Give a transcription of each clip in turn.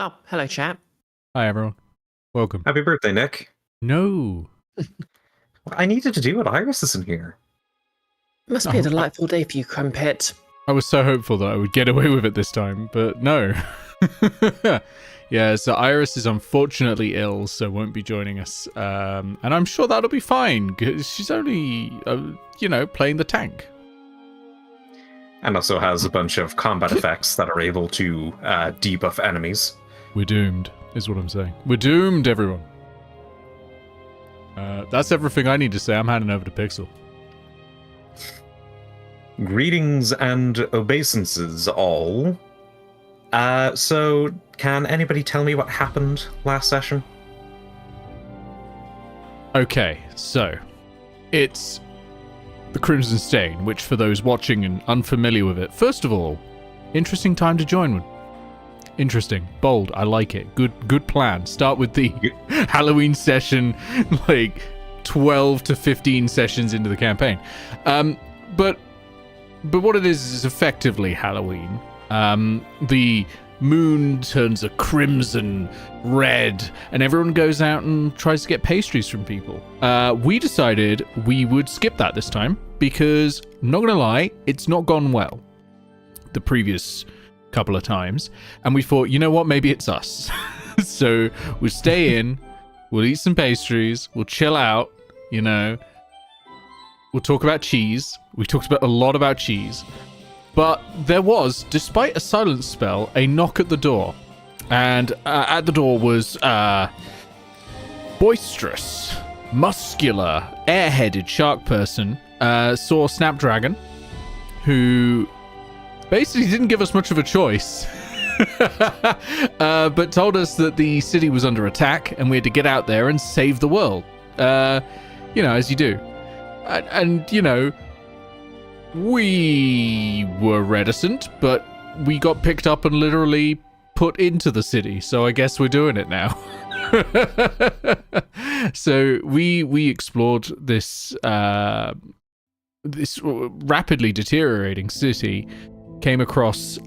Oh, hello, chap. Hi, everyone. Welcome. Happy birthday, Nick. No. I needed to do it. Iris isn't here. Must be a delightful day for you, Crumpet. I was so hopeful that I would get away with it this time, but no. Yeah, so Iris is unfortunately ill, so won't be joining us. And I'm sure that'll be fine, because she's only, playing the tank. And also has a bunch of combat effects that are able to debuff enemies. We're doomed, is what I'm saying. We're doomed, everyone. That's everything I need to say. I'm handing over to Pixel. Greetings and obeisances, all. So, can anybody tell me what happened last session? Okay, so it's the Crimson Stain, which for those watching and unfamiliar with it, first of all, interesting time to join one. Interesting, bold, I like it. Good plan. Start with the Halloween session, like 12 to 15 sessions into the campaign. But what it is effectively Halloween. The moon turns a crimson red, and everyone goes out and tries to get pastries from people. We decided we would skip that this time because, I'm not gonna lie, it's not gone well the previous couple of times, and we thought, you know what, maybe it's us. So we'll stay in, we'll eat some pastries, we'll chill out, we'll talk about cheese. We talked a lot about cheese. But there was, despite a silence spell, a knock at the door. And at the door was boisterous, muscular, airheaded shark person, saw Snapdragon, who basically didn't give us much of a choice. But told us that the city was under attack and we had to get out there and save the world. As you do. And we were reticent, but we got picked up and literally put into the city, so I guess we're doing it now. So we explored this this rapidly deteriorating city, came across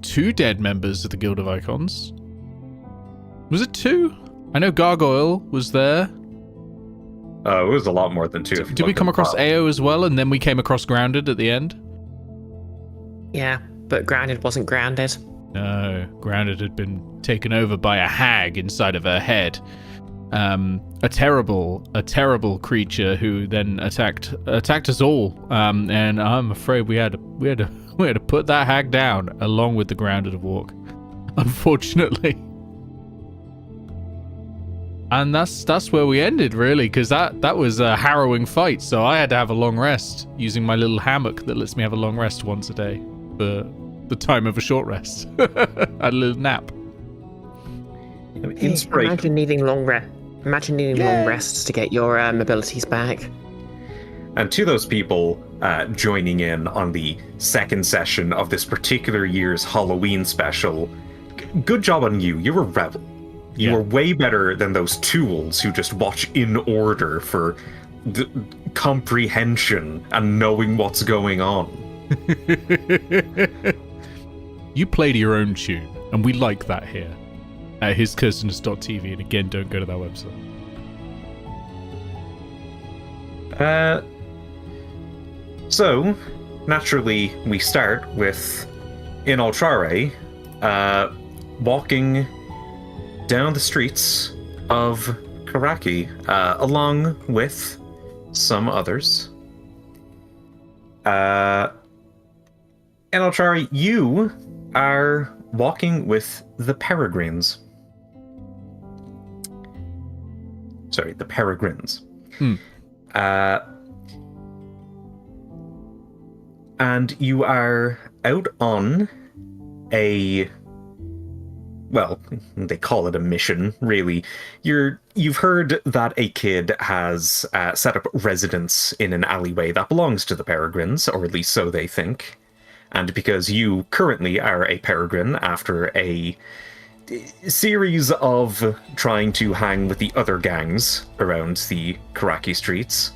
two dead members of the Guild of Icons. Was it two? I know Gargoyle was there. It was a lot more than two. Did we come across AO as well, and then we came across Grounded at the end? Yeah, but Grounded wasn't grounded. No, Grounded had been taken over by a hag inside of her head. A terrible creature who then attacked us all. And I'm afraid we had to put that hag down along with the Grounded of Walk, unfortunately. And that's where we ended, really, because that was a harrowing fight. So I had to have a long rest using my little hammock that lets me have a long rest once a day for the time of a short rest. I had a little nap. Imagine needing long rests to get your abilities back. And to those people joining in on the second session of this particular year's Halloween special, good job on you. You were a rebel. You are way better than those tools who just watch in order for the comprehension and knowing what's going on. You play to your own tune, and we like that here at hiscursoness.tv. And again, don't go to that website. So, naturally, we start with Inaltrare walking down the streets of Korakii, along with some others. Inaltrare, you are walking with the Peregrines. Sorry, the Peregrines. And you are out on well, they call it a mission, really. You've heard that a kid has set up residence in an alleyway that belongs to the Peregrines, or at least so they think. And because you currently are a Peregrine after a series of trying to hang with the other gangs around the Korakii streets,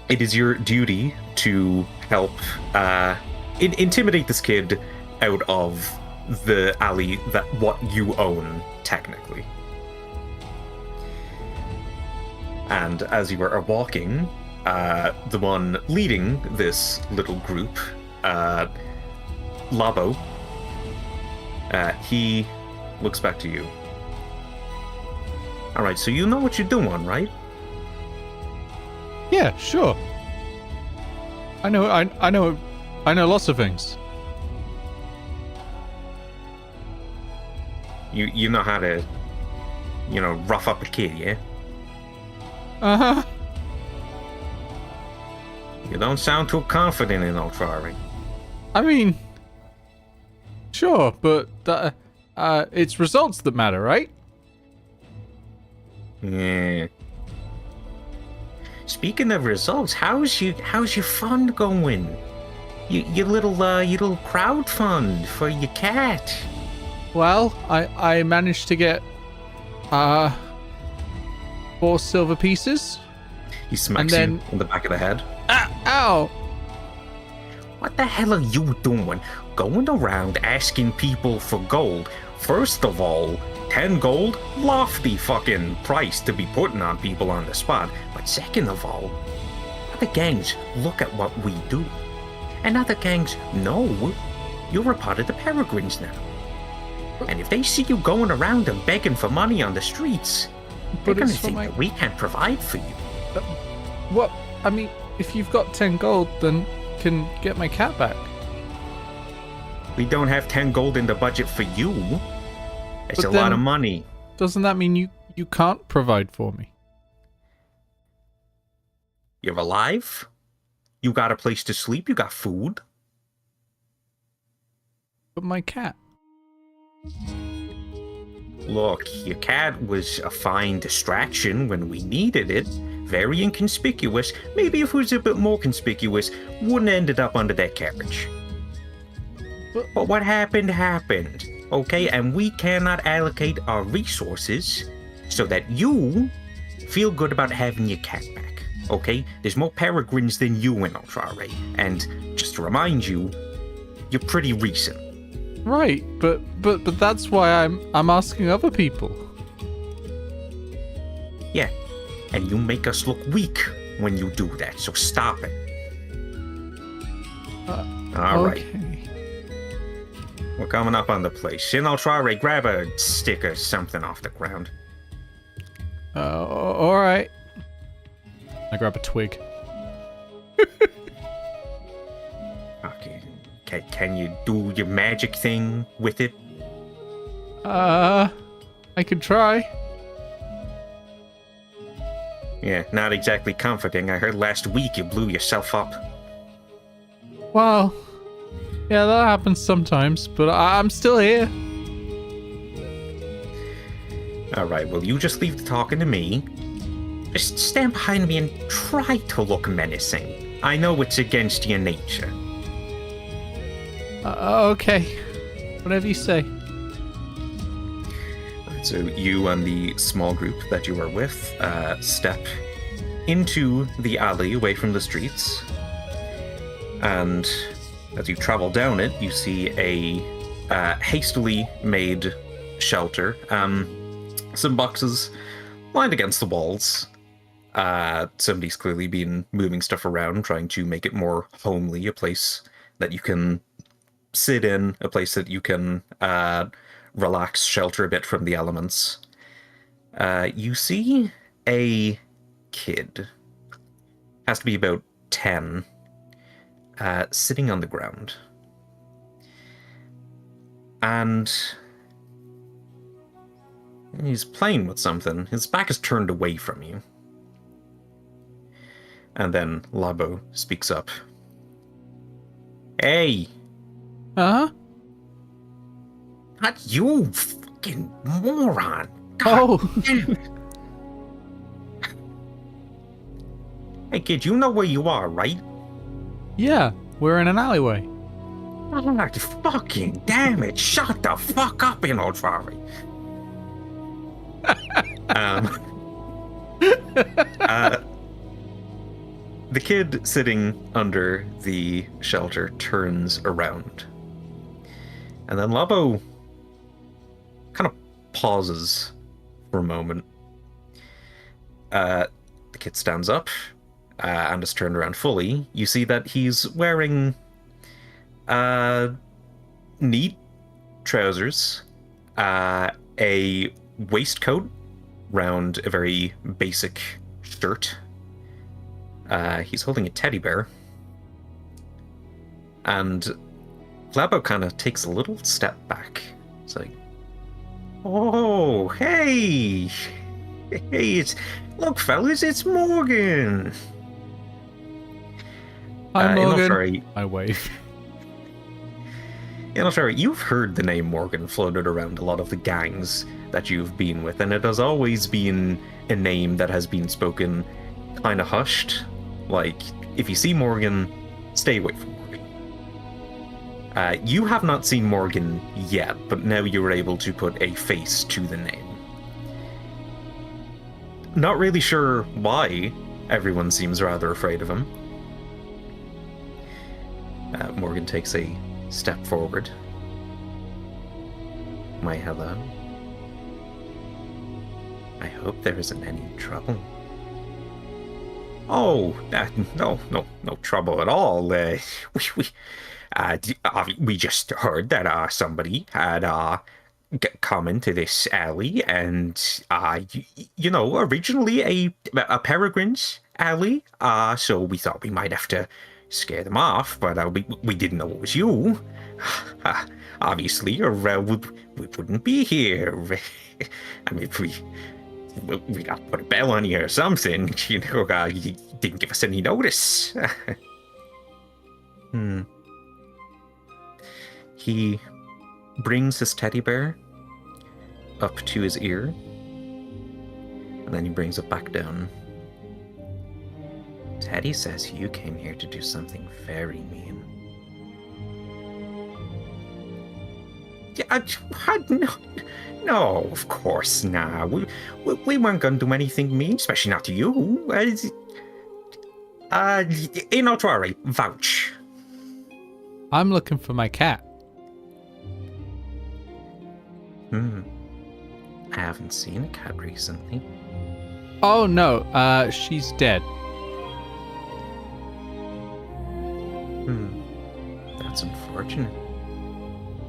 it is your duty to help intimidate this kid out of the alley that what you own, technically. And as you are walking, the one leading this little group, Labo, he looks back to you. All right, so you know what you're doing, right? Yeah, sure. I know lots of things. You know how to, rough up a kid, yeah? Uh-huh. You don't sound too confident in Ultrari. I mean, sure, but it's results that matter, right? Yeah. Speaking of results, how's your fund going? Your little crowd fund for your cat. Well, I managed to get 4 silver pieces. He smacks you in the back of the head. Ow! What the hell are you doing? Going around asking people for gold? First of all, 10 gold? Lofty fucking price to be putting on people on the spot. But second of all, other gangs look at what we do. And other gangs know you're a part of the Peregrines now. And if they see you going around and begging for money on the streets, they're gonna think that we can't provide for you. What? I mean, if you've got 10 gold, then can get my cat back. We don't have 10 gold in the budget for you. It's a lot of money. Doesn't that mean you can't provide for me? You're alive? You got a place to sleep? You got food? But my cat. Look, your cat was a fine distraction when we needed it. Very inconspicuous. Maybe if it was a bit more conspicuous, wouldn't have ended up under that carriage. But what happened, happened. Okay, and we cannot allocate our resources so that you feel good about having your cat back. Okay? There's more peregrines than you in Ultrari. And just to remind you, you're pretty recent. Right, but that's why I'm asking other people. Yeah, and you make us look weak when you do that, so stop it. All right. We're coming up on the place. And I'll try to grab a stick or something off the ground. All right. I grab a twig. Okay. Can you do your magic thing with it? I could try. Yeah, not exactly comforting. I heard last week you blew yourself up. Well, yeah, that happens sometimes, but I'm still here. Alright, well, you just leave the talking to me. Just stand behind me and try to look menacing. I know it's against your nature. Okay. Whatever you say. So you and the small group that you are with step into the alley away from the streets. And as you travel down it, you see a hastily made shelter. Some boxes lined against the walls. Somebody's clearly been moving stuff around, trying to make it more homely, a place that you can sit in, a place that you can relax, shelter a bit from the elements. You see a kid, has to be about 10, sitting on the ground. And he's playing with something. His back is turned away from you. And then Labo speaks up. Hey! Huh? Not you, fucking moron! God damn it. Hey kid, you know where you are, right? Yeah, we're in an alleyway. Oh, fucking damn it! Shut the fuck up, Inoltrari! The kid sitting under the shelter turns around. And then Labo kind of pauses for a moment. The kid stands up and is turned around fully. You see that he's wearing neat trousers, a waistcoat round a very basic shirt. He's holding a teddy bear. And Labo kind of takes a little step back. It's like, oh, hey! Hey, look, fellas, it's Morgan! Hi, Morgan. Sorry. I wave. Sorry, you've heard the name Morgan floated around a lot of the gangs that you've been with, and it has always been a name that has been spoken kind of hushed. Like, if you see Morgan, stay away from Morgan. You have not seen Morgan yet, but now you're able to put a face to the name. Not really sure why everyone seems rather afraid of him. Morgan takes a step forward. My hello. I hope there isn't any trouble. Oh, no trouble at all. We just heard that somebody had come into this alley, and originally a peregrine's alley. So we thought we might have to scare them off, but we didn't know it was you. Obviously, or we wouldn't be here. I mean, we got to put a bell on you or something. You didn't give us any notice. He brings his teddy bear up to his ear, and then he brings it back down. Teddy says you came here to do something very mean. Yeah, no, of course not. We weren't gonna do anything mean, especially not to you. Inotwari, vouch. I'm looking for my cat. I haven't seen a cat recently. Oh no, she's dead. That's unfortunate.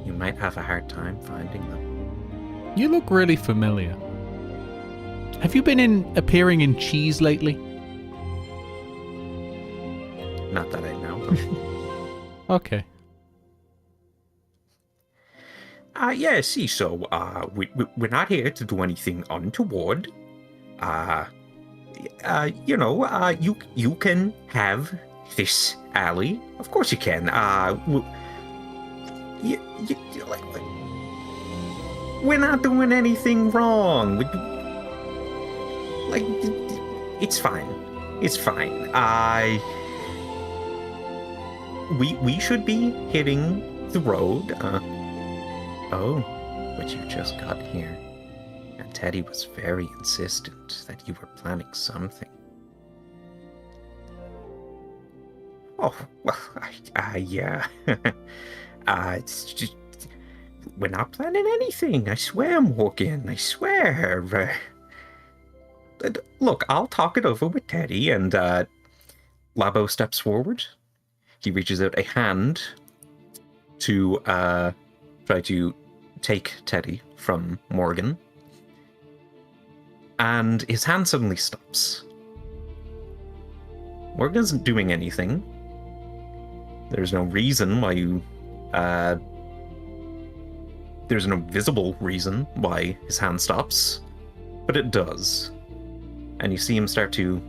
You might have a hard time finding them. You look really familiar. Have you been appearing in cheese lately? Not that I know of. Okay. Yeah, see, so, we're not here to do anything untoward. You can have this alley. Of course you can. We're not doing anything wrong. It's fine. It's fine. We should be hitting the road. Oh, but you just got here. And Teddy was very insistent that you were planning something. Oh, well, it's just, we're not planning anything. I swear, Morgan, I swear. Look, I'll talk it over with Teddy, and Labo steps forward. He reaches out a hand to try to take Teddy from Morgan. And his hand suddenly stops. Morgan isn't doing anything. There's no reason why you... there's no visible reason why his hand stops. But it does. And you see him start to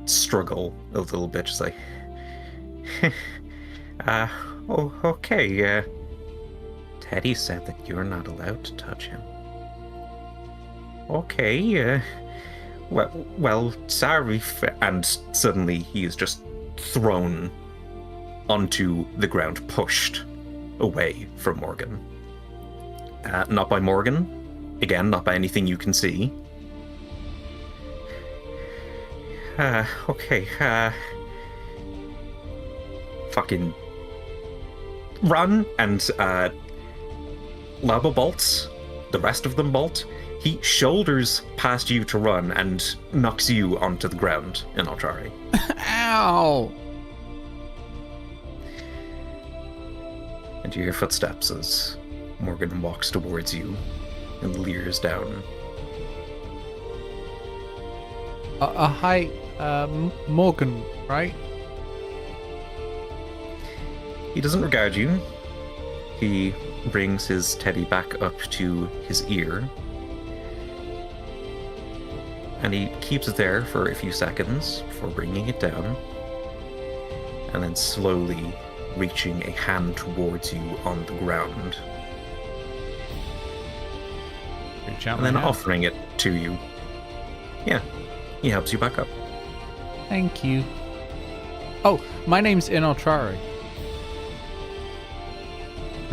struggle a little bit, just like... oh, okay, Teddy said that you're not allowed to touch him. Okay, well, sorry, and suddenly he is just thrown onto the ground, pushed away from Morgan. Not by Morgan, again, not by anything you can see. fucking run, and Labo bolts. The rest of them bolt. He shoulders past you to run and knocks you onto the ground in Altrari. Ow! And you hear footsteps as Morgan walks towards you and leers down. Hi, Morgan, right? He doesn't regard you. He brings his teddy back up to his ear. And he keeps it there for a few seconds before bringing it down. And then slowly reaching a hand towards you on the ground. Reach out And then my hand. offering it to you. Yeah, he helps you back up. Thank you. Oh, my name's Inaltrari.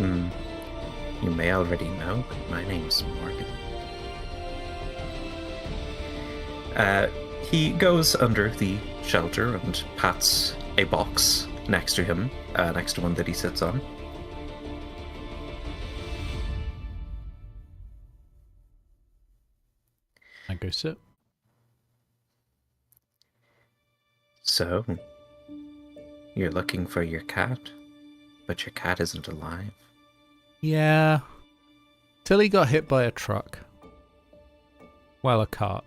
You may already know, but my name's Morgan. He goes under the shelter and pats a box next to him, next to one that he sits on. I go sit. So, you're looking for your cat, but your cat isn't alive. Yeah. Till he got hit by a truck. Well, a cart.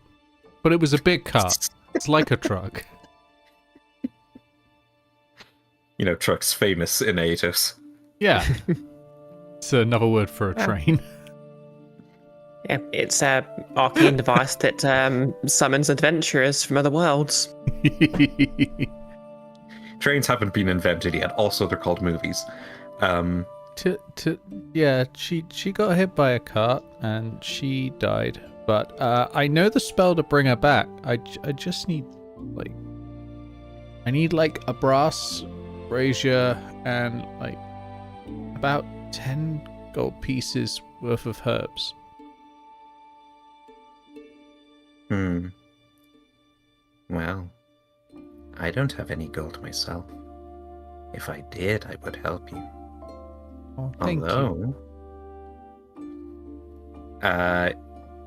But it was a big cart. It's like a truck. You know, truck's famous in Aetos. Yeah. It's another word for a train. Yeah, it's a Archean device that summons adventurers from other worlds. Trains haven't been invented yet. Also, they're called movies. Yeah, she got hit by a cart and she died. But I know the spell to bring her back. I just need, a brass brazier and, about 10 gold pieces worth of herbs. Well, I don't have any gold myself. If I did, I would help you. Oh, thank you.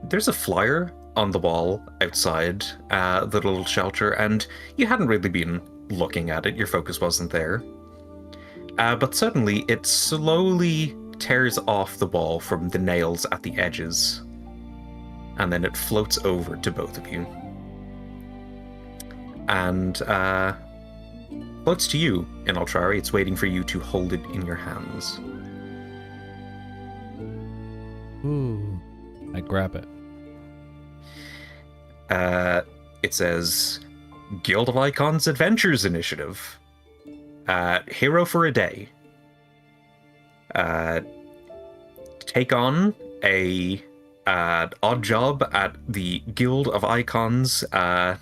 There's a flyer on the wall outside the little shelter, and you hadn't really been looking at it. Your focus wasn't there. But suddenly, it slowly tears off the wall from the nails at the edges, and then it floats over to both of you. And floats to you in Altrari. It's waiting for you to hold it in your hands. Ooh. I grab it. It says, Guild of Icons Adventures Initiative. Hero for a day. Take on a odd job at the Guild of Icons. Get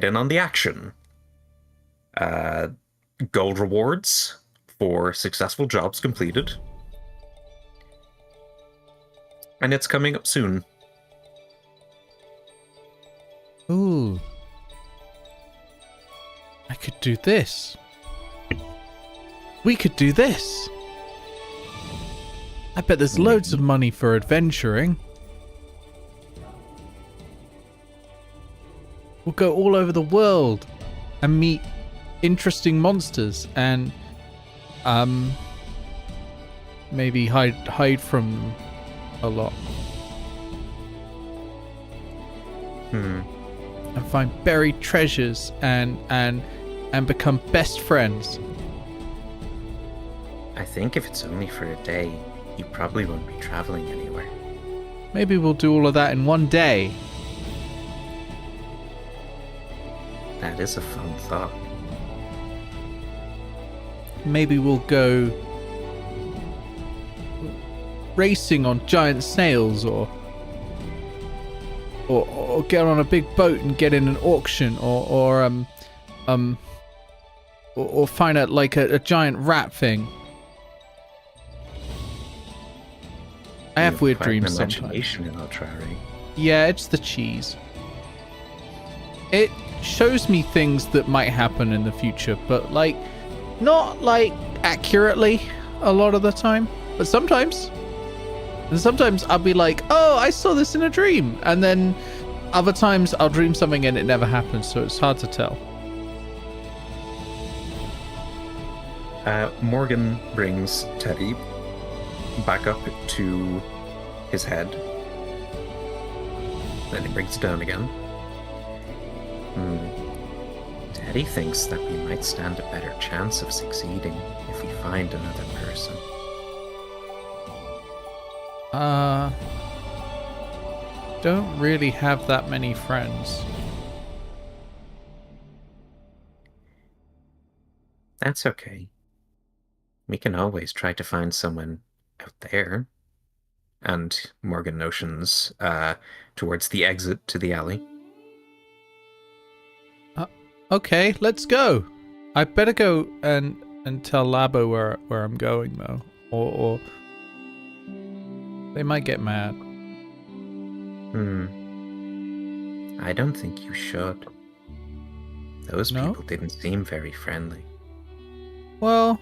in on the action. Gold rewards for successful jobs completed. And it's coming up soon. Ooh. I could do this. We could do this. I bet there's loads of money for adventuring. We'll go all over the world and meet interesting monsters and maybe hide from them a lot. And find buried treasures and become best friends. I think if it's only for a day, you probably won't be traveling anywhere. Maybe we'll do all of that in one day. That is a fun thought. Maybe we'll go racing on giant snails or get on a big boat and get in an auction or find out a giant rat thing. I have weird dreams sometimes. Imagination in Altrari. Yeah, it's the cheese. it shows me things that might happen in the future, but like not like accurately a lot of the time, but sometimes. And sometimes I'll be like, oh, I saw this in a dream, and then other times I'll dream something and it never happens, so it's hard to tell. Morgan brings Teddy back up to his head. Then he brings it down again. Teddy thinks that we might stand a better chance of succeeding if we find another person. Don't really have that many friends. That's okay. We can always try to find someone out there. And Morgan motions towards the exit to the alley. Okay, let's go. I better go and tell Labo where I'm going though, or they might get mad. I don't think you should. Those people didn't seem very friendly. Well,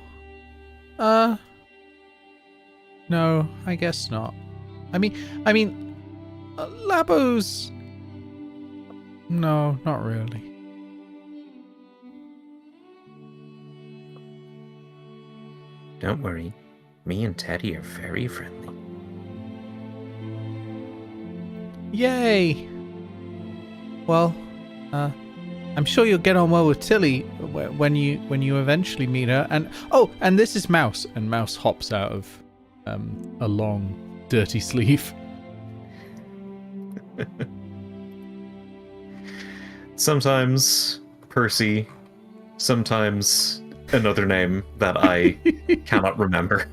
no, I guess not. I mean, Labo's... No, not really. Don't worry. Me and Teddy are very friendly. Yay! Well, I'm sure you'll get on well with Tilly when you eventually meet her. And this is Mouse, and Mouse hops out of a long, dirty sleeve. Sometimes Percy, sometimes another name that I cannot remember.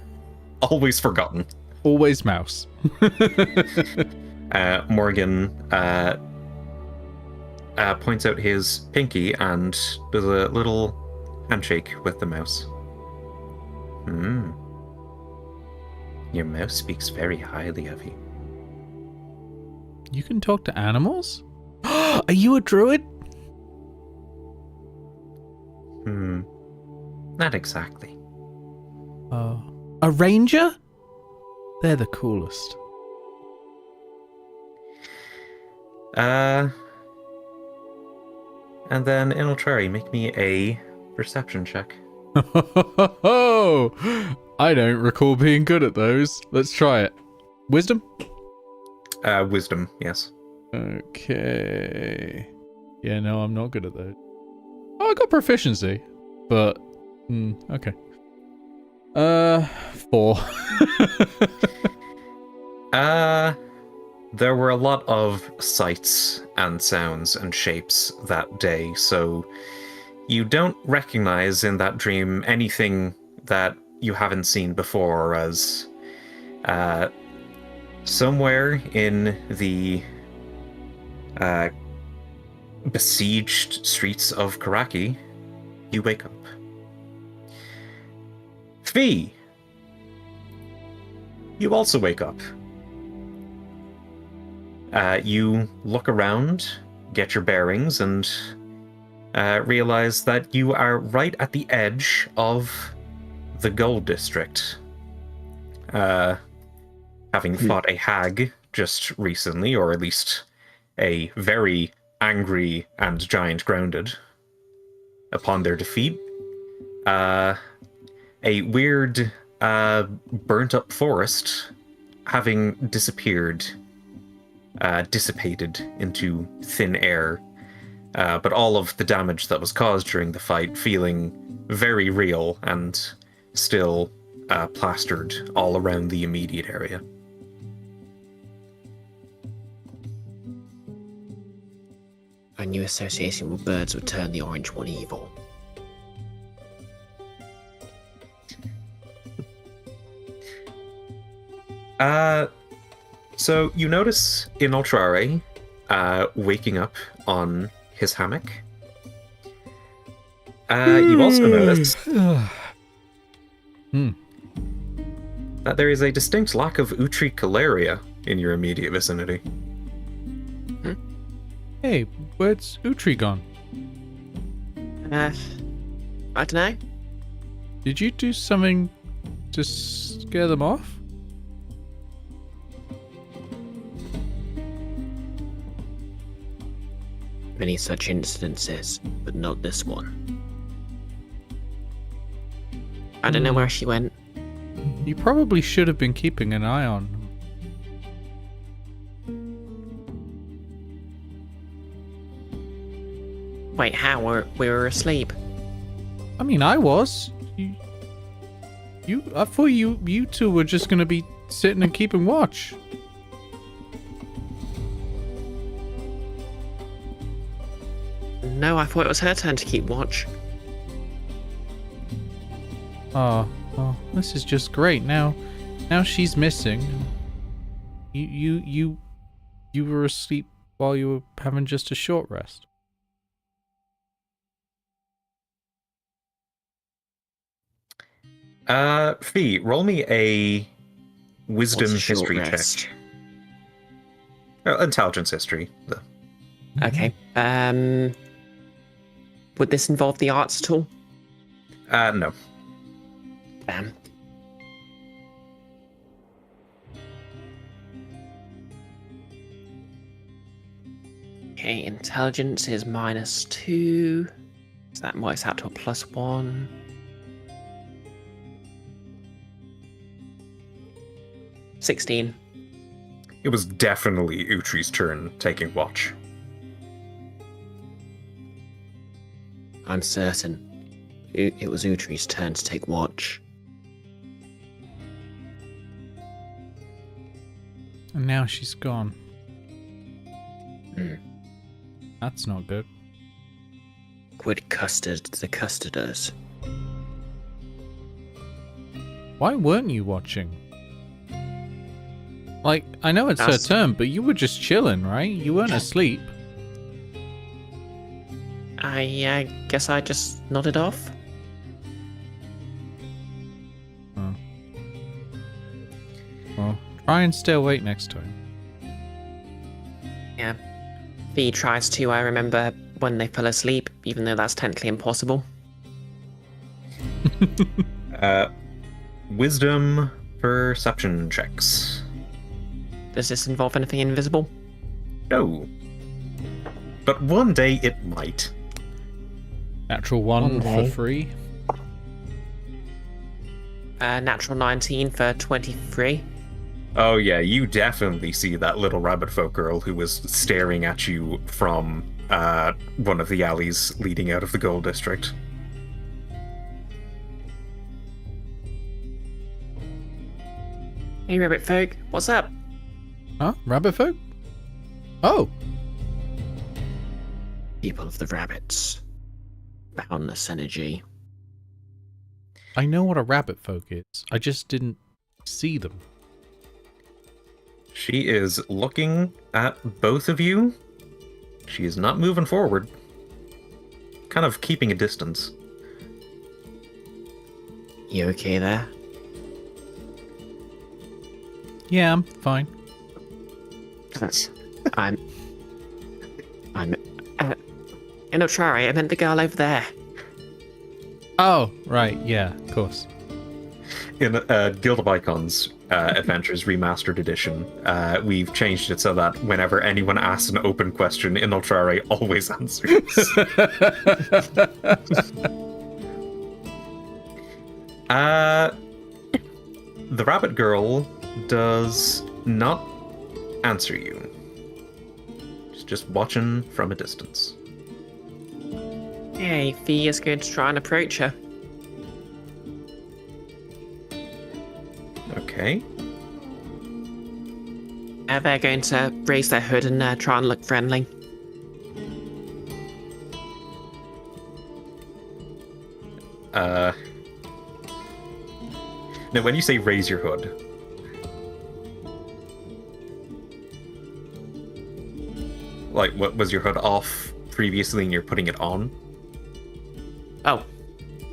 Always forgotten. Always Mouse. Morgan points out his pinky and does a little handshake with the mouse. Your mouse speaks very highly of you. You can talk to animals? Are you a druid? Not exactly. A ranger? They're the coolest. And then Inultrari, make me a perception check. I don't recall being good at those. Let's try it. Wisdom? Wisdom, yes. Okay. Yeah, no, I'm not good at those. Oh, I got proficiency, but okay. 4. There were a lot of sights and sounds and shapes that day, so you don't recognize in that dream anything that you haven't seen before, as somewhere in the besieged streets of Korakii, you wake up. Fee! You also wake up. You look around, get your bearings, and realize that you are right at the edge of the Gold District. Having fought a hag just recently, or at least a very angry and giant grounded. Upon their defeat, a weird burnt up forest having disappeared, dissipated into thin air, but all of the damage that was caused during the fight feeling very real and still plastered all around the immediate area. I knew association with birds would turn the orange one evil. So you notice Inultrare waking up on his hammock. You also notice that there is a distinct lack of utricularia in your immediate vicinity. Hey, Where's Utri gone? I don't know. Did you do something to scare them off? Many such incidences, but not this one. I don't know where she went. You probably should have been keeping an eye on them. Wait, how? We were asleep. I mean, I was. I thought you two were just gonna be sitting and keeping watch. No, I thought it was her turn to keep watch. Oh, well, this is just great. Now she's missing. You were asleep while you were having just a short rest. Fee, roll me a wisdom What's a short history rest? check. Intelligence history. Okay. Would this involve the arts at all? No. Damn. Okay, intelligence is -2. So that works out to a +1. $16. It was definitely Utri's turn taking watch. I'm certain. It was Utri's turn to take watch. And now she's gone. Hmm. That's not good. Quid custard the custarders. Why weren't you watching? Like, I know it's her That's- turn, but you were just chilling, right? You weren't asleep. I guess I just nodded off. Oh. Well, try and stay awake next time. Yeah. V tries to, I remember, when they fell asleep, even though that's technically impossible. Wisdom perception checks. Does this involve anything invisible? No. But one day it might. Natural one Okay. for free. Natural 19 for 23. Oh yeah, you definitely see that little rabbit folk girl who was staring at you from one of the alleys leading out of the gold district. Hey, rabbit folk, what's up? Huh? Rabbit folk? Oh! People of the rabbits. Boundless energy. I know what a rabbit folk is. I just didn't see them. She is looking at both of you. She is not moving forward. Kind of keeping a distance. You okay there? Yeah, I'm fine. I'm... no, sorry, I meant the girl over there. Oh, right, yeah, of course. In Guild of Icons Adventures Remastered Edition, we've changed it so that whenever anyone asks an open question, Inultrare always answers. The rabbit girl does not answer you. She's just watching from a distance. Hey, Fee is going to try and approach her. Okay. They're going to raise their hood and try and look friendly. Now, when you say raise your hood, like, what was your hood off previously and you're putting it on? Oh,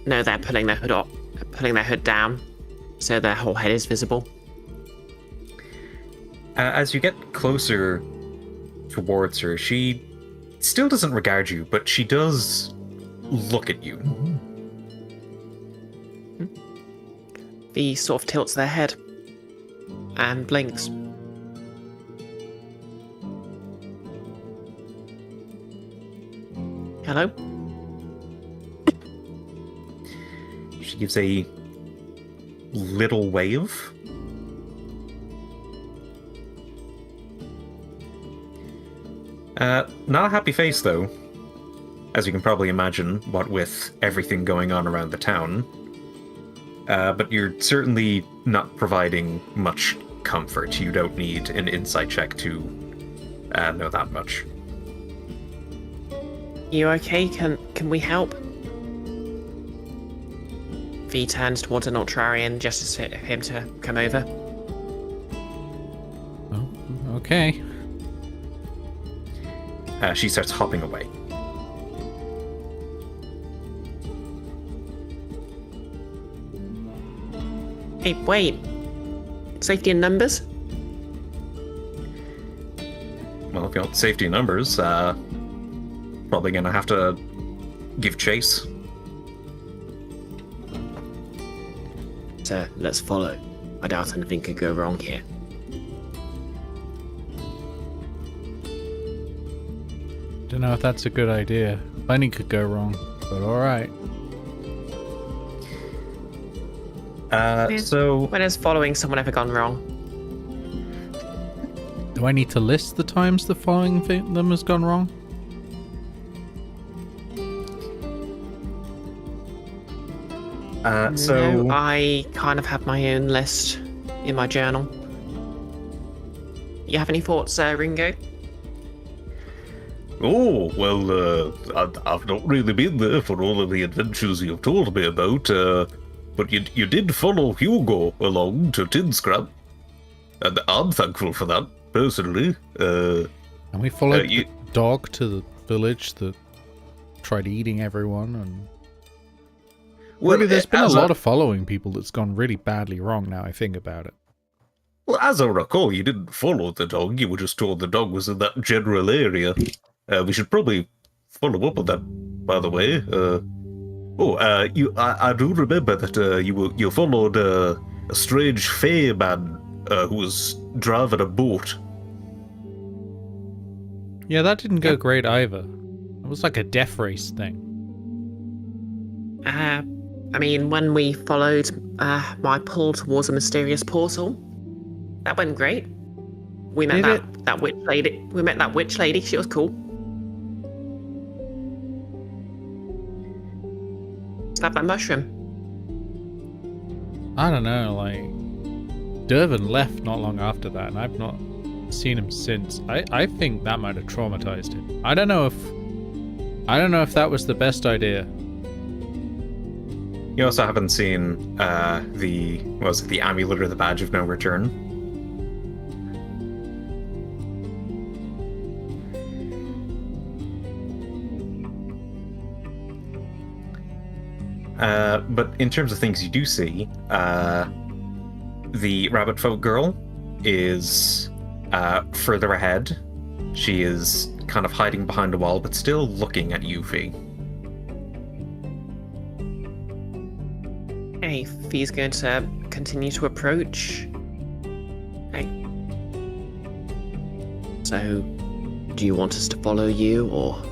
no, they're pulling their hood up, pulling their hood down, so their whole head is visible. As you get closer towards her, she still doesn't regard you, but she does look at you. V sort of tilts their head and blinks. Hello? She gives a little wave. Not a happy face, though. As you can probably imagine, what with everything going on around the town. But you're certainly not providing much comfort. You don't need an insight check to know that much. You okay? Can we help? V turns towards an Ultrarian, gestures for him to come over. Oh, okay. She starts hopping away. Hey, wait. Safety in numbers? Well, if you want safety in numbers, probably gonna have to give chase. So, let's follow. I doubt anything could go wrong here. Don't know if that's a good idea. Plenty could go wrong, but alright. So... When has following someone ever gone wrong? Do I need to list the times the following them has gone wrong? No, I kind of have my own list in my journal. You have any thoughts, Ringo? Oh, well, I've not really been there for all of the adventures you've told me about, but you did follow Hugo along to Tinscrap, and I'm thankful for that, personally. And we followed the dog to the village that tried eating everyone, and... Well, really, there's been a lot of following people that's gone really badly wrong now I think about it. Well, as I recall, you didn't follow the dog, you were just told the dog was in that general area. We should probably follow up on that, by the way. I do remember that you followed a strange Fey man who was driving a boat. Yeah, that didn't go great either. It was like a death race thing. I mean, when we followed my pull towards a mysterious portal, that went great. We met that witch lady. We met that witch lady. She was cool. Stab that mushroom. I don't know, like... Dervin left not long after that, and I've not seen him since. I think that might have traumatized him. I don't know if that was the best idea. You also haven't seen the amulet or the badge of no return. But in terms of things you do see, the rabbit folk girl is further ahead. She is kind of hiding behind a wall, but still looking at you, Fee. Hey, Fee's going to continue to approach. Hey. So, do you want us to follow you, or...?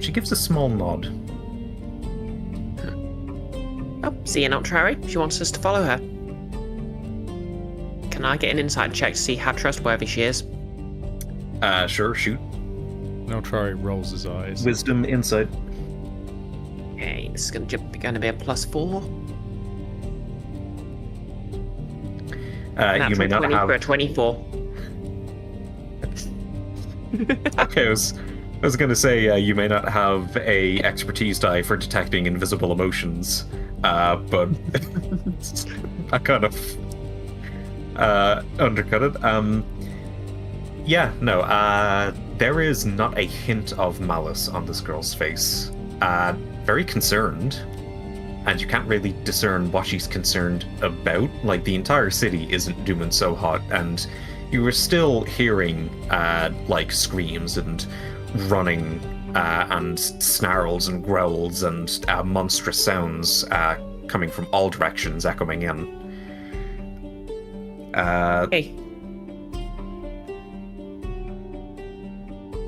She gives a small nod. Oh, see an Ultrari. She wants us to follow her. Can I get an insight check to see how trustworthy she is? Sure, shoot. Neltrari rolls his eyes. Wisdom, insight. Okay, this is going to be a +4. You may not 20 have... for a 24. Okay, I was going to say you may not have a expertise die for detecting invisible emotions, but I kind of undercut it. Yeah, no, there is not a hint of malice on this girl's face. Very concerned. and you can't really discern what she's concerned about. Like, the entire city isn't doing so hot, and you were still hearing like screams and running and snarls and growls and monstrous sounds coming from all directions, echoing in. Hey.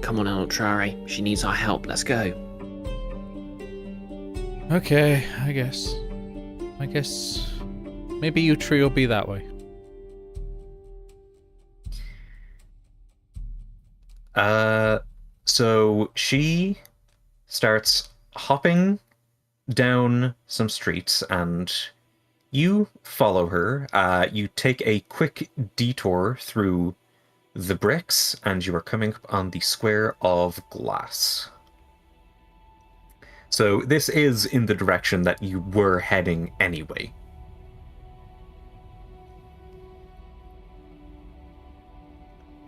Come on, Eltrari. She needs our help. Let's go. Okay, I guess. Maybe you three will be that way. So she starts hopping down some streets, and you follow her. You take a quick detour through the bricks, and you are coming up on the square of glass. So this is in the direction that you were heading anyway.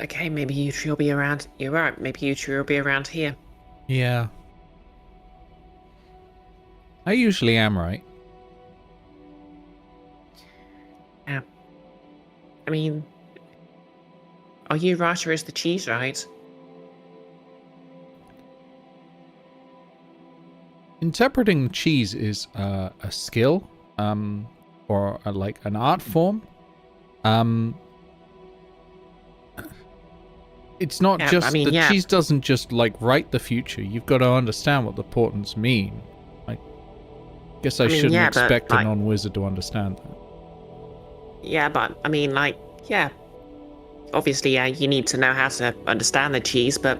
Okay, maybe you three will be around. You're right. Maybe you three will be around here. Yeah. I usually am right. Yeah. I mean, are you right or is the cheese right? Interpreting cheese is a skill, or like an art form. It's not just cheese doesn't just like write the future. You've got to understand what the portents mean. I guess I shouldn't expect a non-wizard to understand that. Yeah, but I mean, obviously, you need to know how to understand the cheese, but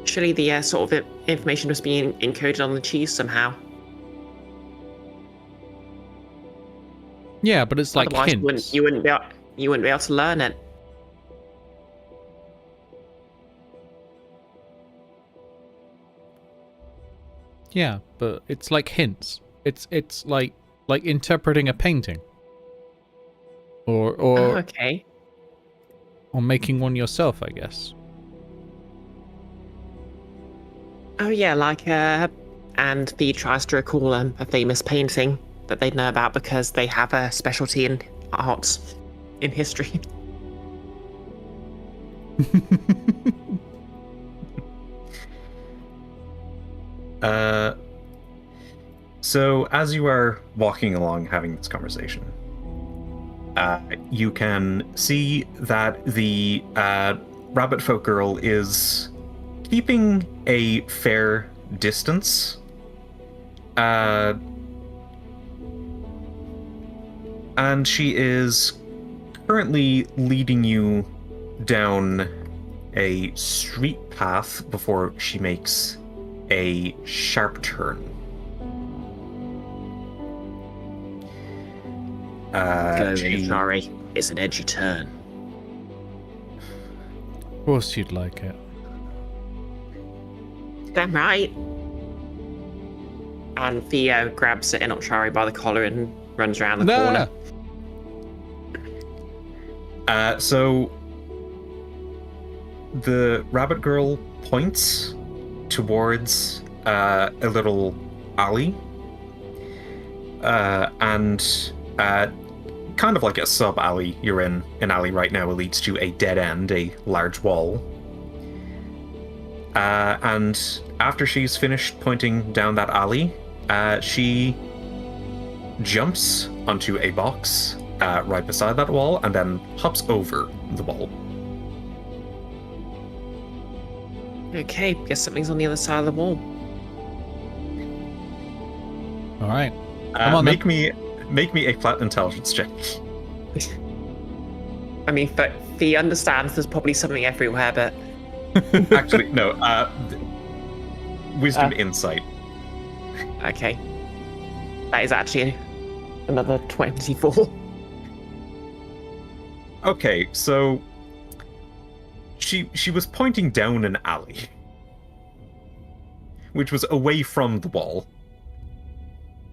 surely the sort of information must be encoded on the cheese somehow. Yeah, but it's like otherwise hints. You wouldn't be able to learn it. Yeah, but it's like hints. It's like interpreting a painting. Or okay. Or making one yourself, I guess. Oh yeah, and Fee tries to recall a famous painting that they know about because they have a specialty in arts in history. So as you are walking along having this conversation, you can see that the rabbit folk girl is keeping a fair distance. And she is currently leading you down a street path before she makes a sharp turn. Sorry, it's an edgy turn. Of course you'd like it. Damn right. And Theo grabs Enochari by the collar and runs around the corner. So the rabbit girl points towards a little alley, and kind of like a sub alley. You're in an alley right now. It leads to a dead end, a large wall. And after she's finished pointing down that alley, she jumps onto a box right beside that wall and then hops over the wall. Okay, guess something's on the other side of the wall. All right. Come on, make me a flat intelligence check. I mean, Fee understands there's probably something everywhere, but actually, no. Wisdom insight. Okay. That is actually another 24. Okay, so she was pointing down an alley, which was away from the wall,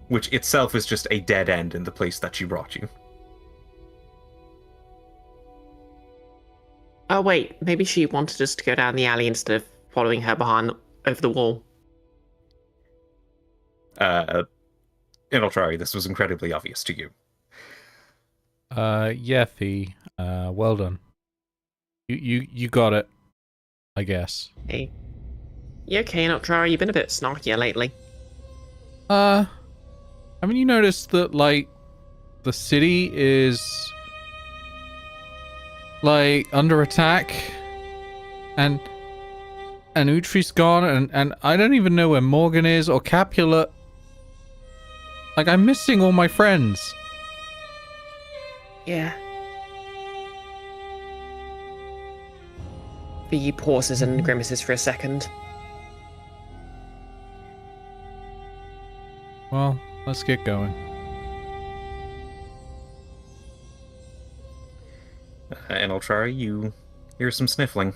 which itself is just a dead end in the place that she brought you. Oh wait, maybe she wanted us to go down the alley instead of following her behind over the wall. Inultrari, this was incredibly obvious to you. Yeah, Fee. Well done. You got it, I guess. Hey. You okay, Inultrari? You've been a bit snarkier lately. Haven't you noticed that, like, the city is, like, under attack? And Utri's gone, and I don't even know where Morgan is, or Capulet. Like, I'm missing all my friends. Yeah. He pauses and grimaces for a second. Well, let's get going. Inultrari, you hear some sniffling.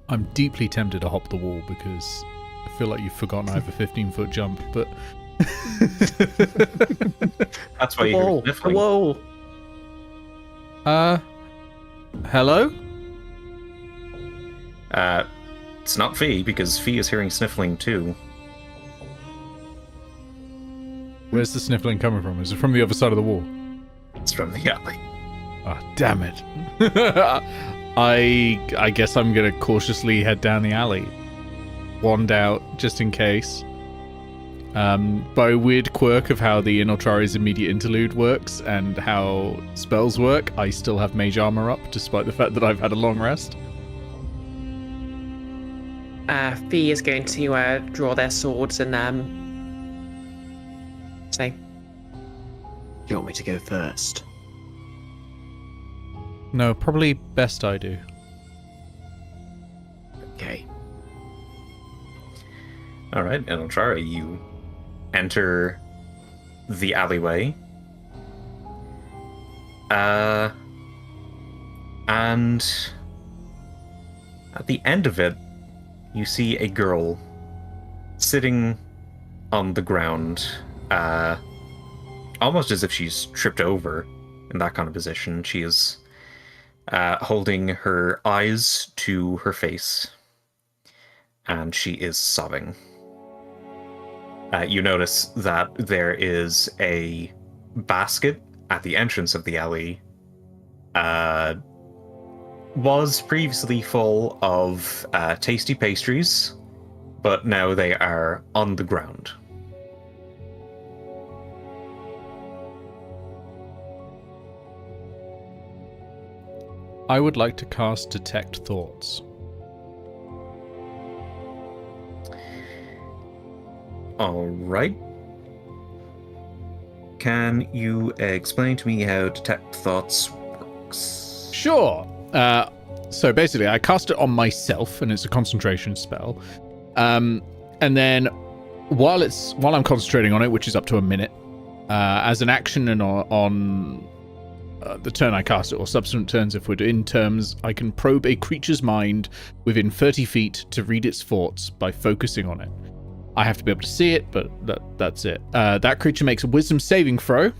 I'm deeply tempted to hop the wall because I feel like you've forgotten I have a 15-foot jump, but... That's why you hear sniffling. Whoa! Hello? It's not Fee, because Fee is hearing sniffling too. Where's the sniffling coming from? Is it from the other side of the wall? It's from the alley. Ah, damn it. I guess I'm gonna cautiously head down the alley. Wand out, just in case. By a weird quirk of how the Inultrari's immediate interlude works and how spells work, I still have mage armor up, despite the fact that I've had a long rest. Fee is going to draw their swords and say, "Do you want me to go first?" No, probably best I do. Okay. Alright, Inultrari, you enter the alleyway. And at the end of it, you see a girl sitting on the ground, almost as if she's tripped over in that kind of position. She is holding her eyes to her face, and she is sobbing. You notice that there is a basket at the entrance of the alley. Was previously full of tasty pastries, but now they are on the ground. I would like to cast Detect Thoughts. Alright. Can you explain to me how Detect Thoughts works? Sure. So basically, I cast it on myself, and it's a concentration spell. And then while I'm concentrating on it, which is up to a minute, as an action and on the turn I cast it, or subsequent turns if we're in terms, I can probe a creature's mind within 30 feet to read its thoughts by focusing on it. I have to be able to see it, but that's it. That creature makes a wisdom saving throw.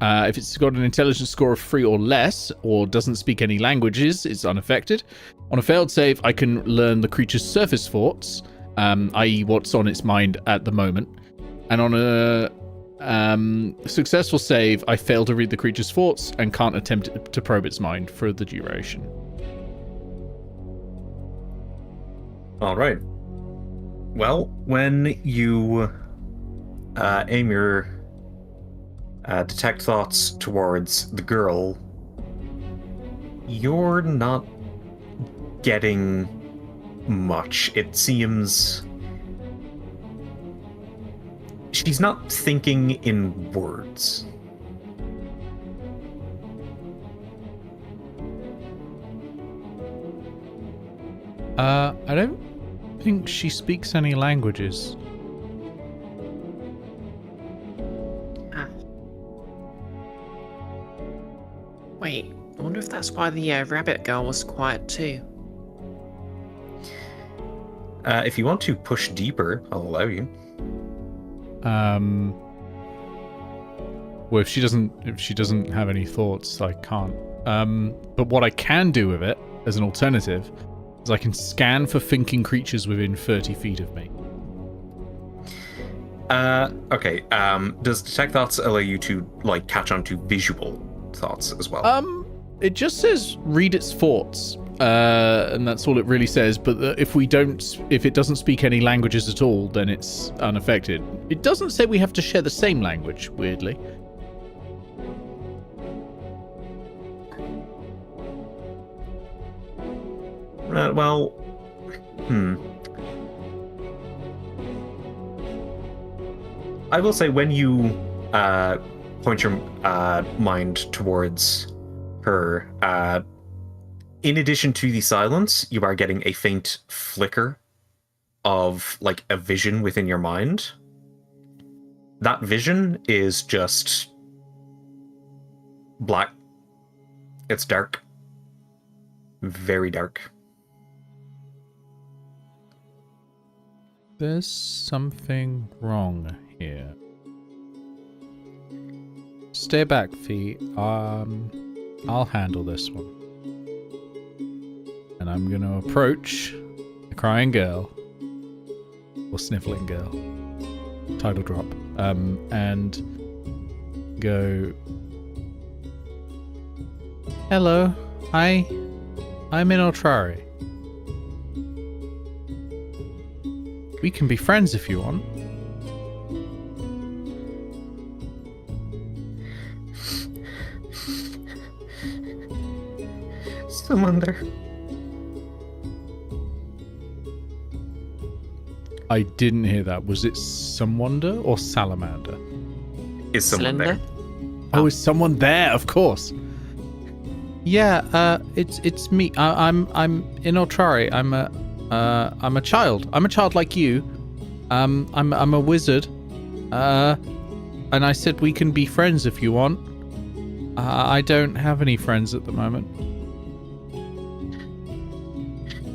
If it's got an intelligence score of 3 or less, or doesn't speak any languages, it's unaffected. On a failed save, I can learn the creature's surface thoughts, i.e. what's on its mind at the moment. And on a successful save, I fail to read the creature's thoughts and can't attempt to probe its mind for the duration. Alright. Well, when you aim your detect thoughts towards the girl, you're not getting much. It seems she's not thinking in words. I don't think she speaks any languages. Wait, I wonder if that's why the rabbit girl was quiet too. If you want to push deeper, I'll allow you. Well, if she doesn't have any thoughts, I can't. But what I can do with it, as an alternative, is I can scan for thinking creatures within 30 feet of me. Okay. Does detect thoughts allow you to like catch on to visual thoughts as well? It just says read its thoughts, and that's all it really says. But if it doesn't speak any languages at all, then it's unaffected. It doesn't say we have to share the same language. Weirdly. Well, I will say when you point your mind towards her, in addition to the silence, you are getting a faint flicker of like a vision within your mind. That vision is just black. It's dark. Very dark. There's something wrong here. Stay back, Fee. I'll handle this one. And I'm gonna approach the crying girl, or sniffling girl, title drop, and go, hello, I'm in Otrari. We can be friends if you want. Someone there. I didn't hear that. Was it Sumwonder or Salamander? Is someone Slender? there? Oh, is someone there? Of course. Yeah, it's me. I'm in Otrari. I'm a child. I'm a child like you. I'm a wizard. And I said we can be friends if you want. I don't have any friends at the moment.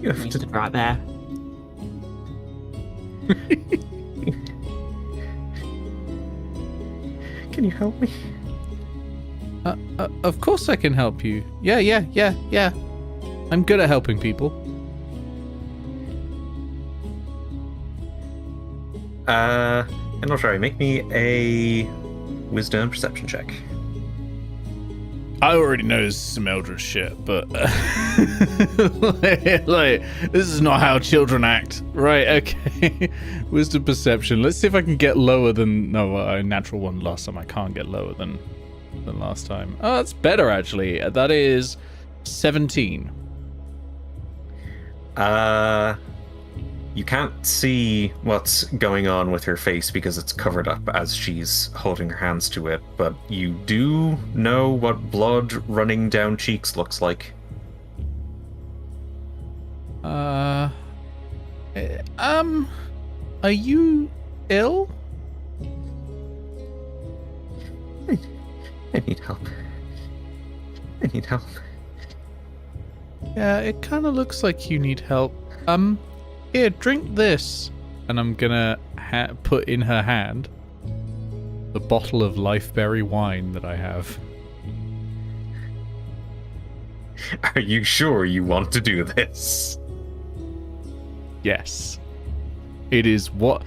You have to. Right there. Can you help me? Of course I can help you. Yeah. I'm good at helping people. I'm not sure. Make me a wisdom perception check. I already know some Eldritch shit, but like, this is not how children act. Right, okay. Wisdom perception. Let's see if I can get lower than... No, a natural one last time. I can't get lower than last time. Oh, that's better, actually. That is 17. You can't see what's going on with her face because it's covered up as she's holding her hands to it, but you do know what blood running down cheeks looks like. Are you ill? I need help. I need help. Yeah, it kind of looks like you need help. Here, drink this. And I'm gonna put in her hand the bottle of Lifeberry wine that I have. Are you sure you want to do this? Yes. It is what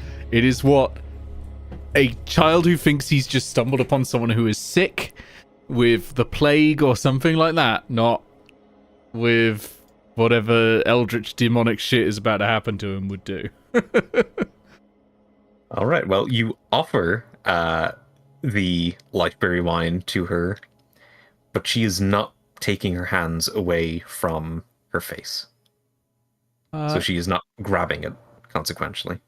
a child who thinks he's just stumbled upon someone who is sick with the plague or something like that, not with whatever eldritch demonic shit is about to happen to him would do. All right, well, you offer the Lightberry wine to her, but she is not taking her hands away from her face. So she is not grabbing it, consequentially.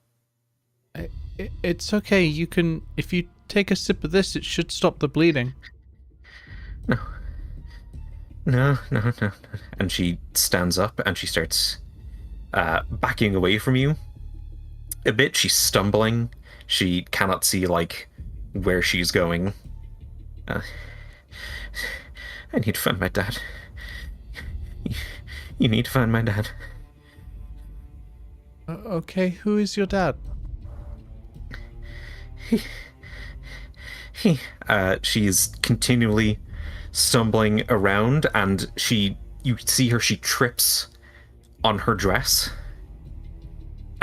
It's okay. You can, if you take a sip of this, it should stop the bleeding. No. And she stands up and she starts backing away from you a bit. She's stumbling. She cannot see, like, where she's going. I need to find my dad. You need to find my dad. Okay, who is your dad? She's continually stumbling around, and you see her, she trips on her dress,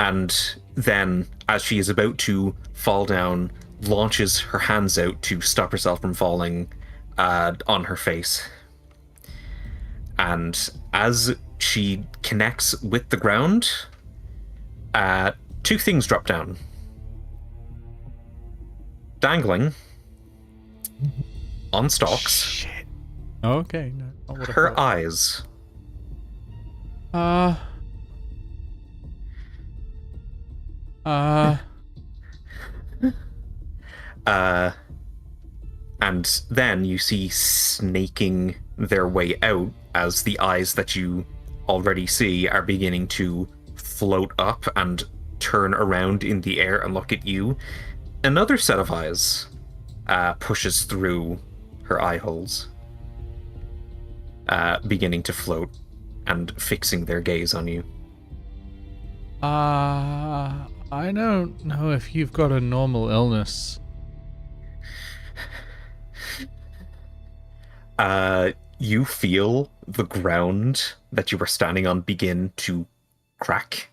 And then, as she is about to fall down, launches her hands out to stop herself from falling on her face. And as she connects with the ground, two things drop down. Dangling on stalks. Shit. Okay. No. Her eyes. And then you see snaking their way out as the eyes that you already see are beginning to float up and turn around in the air and look at you. Another set of eyes pushes through her eye holes, beginning to float and fixing their gaze on you. I don't know if you've got a normal illness. You feel the ground that you were standing on begin to crack.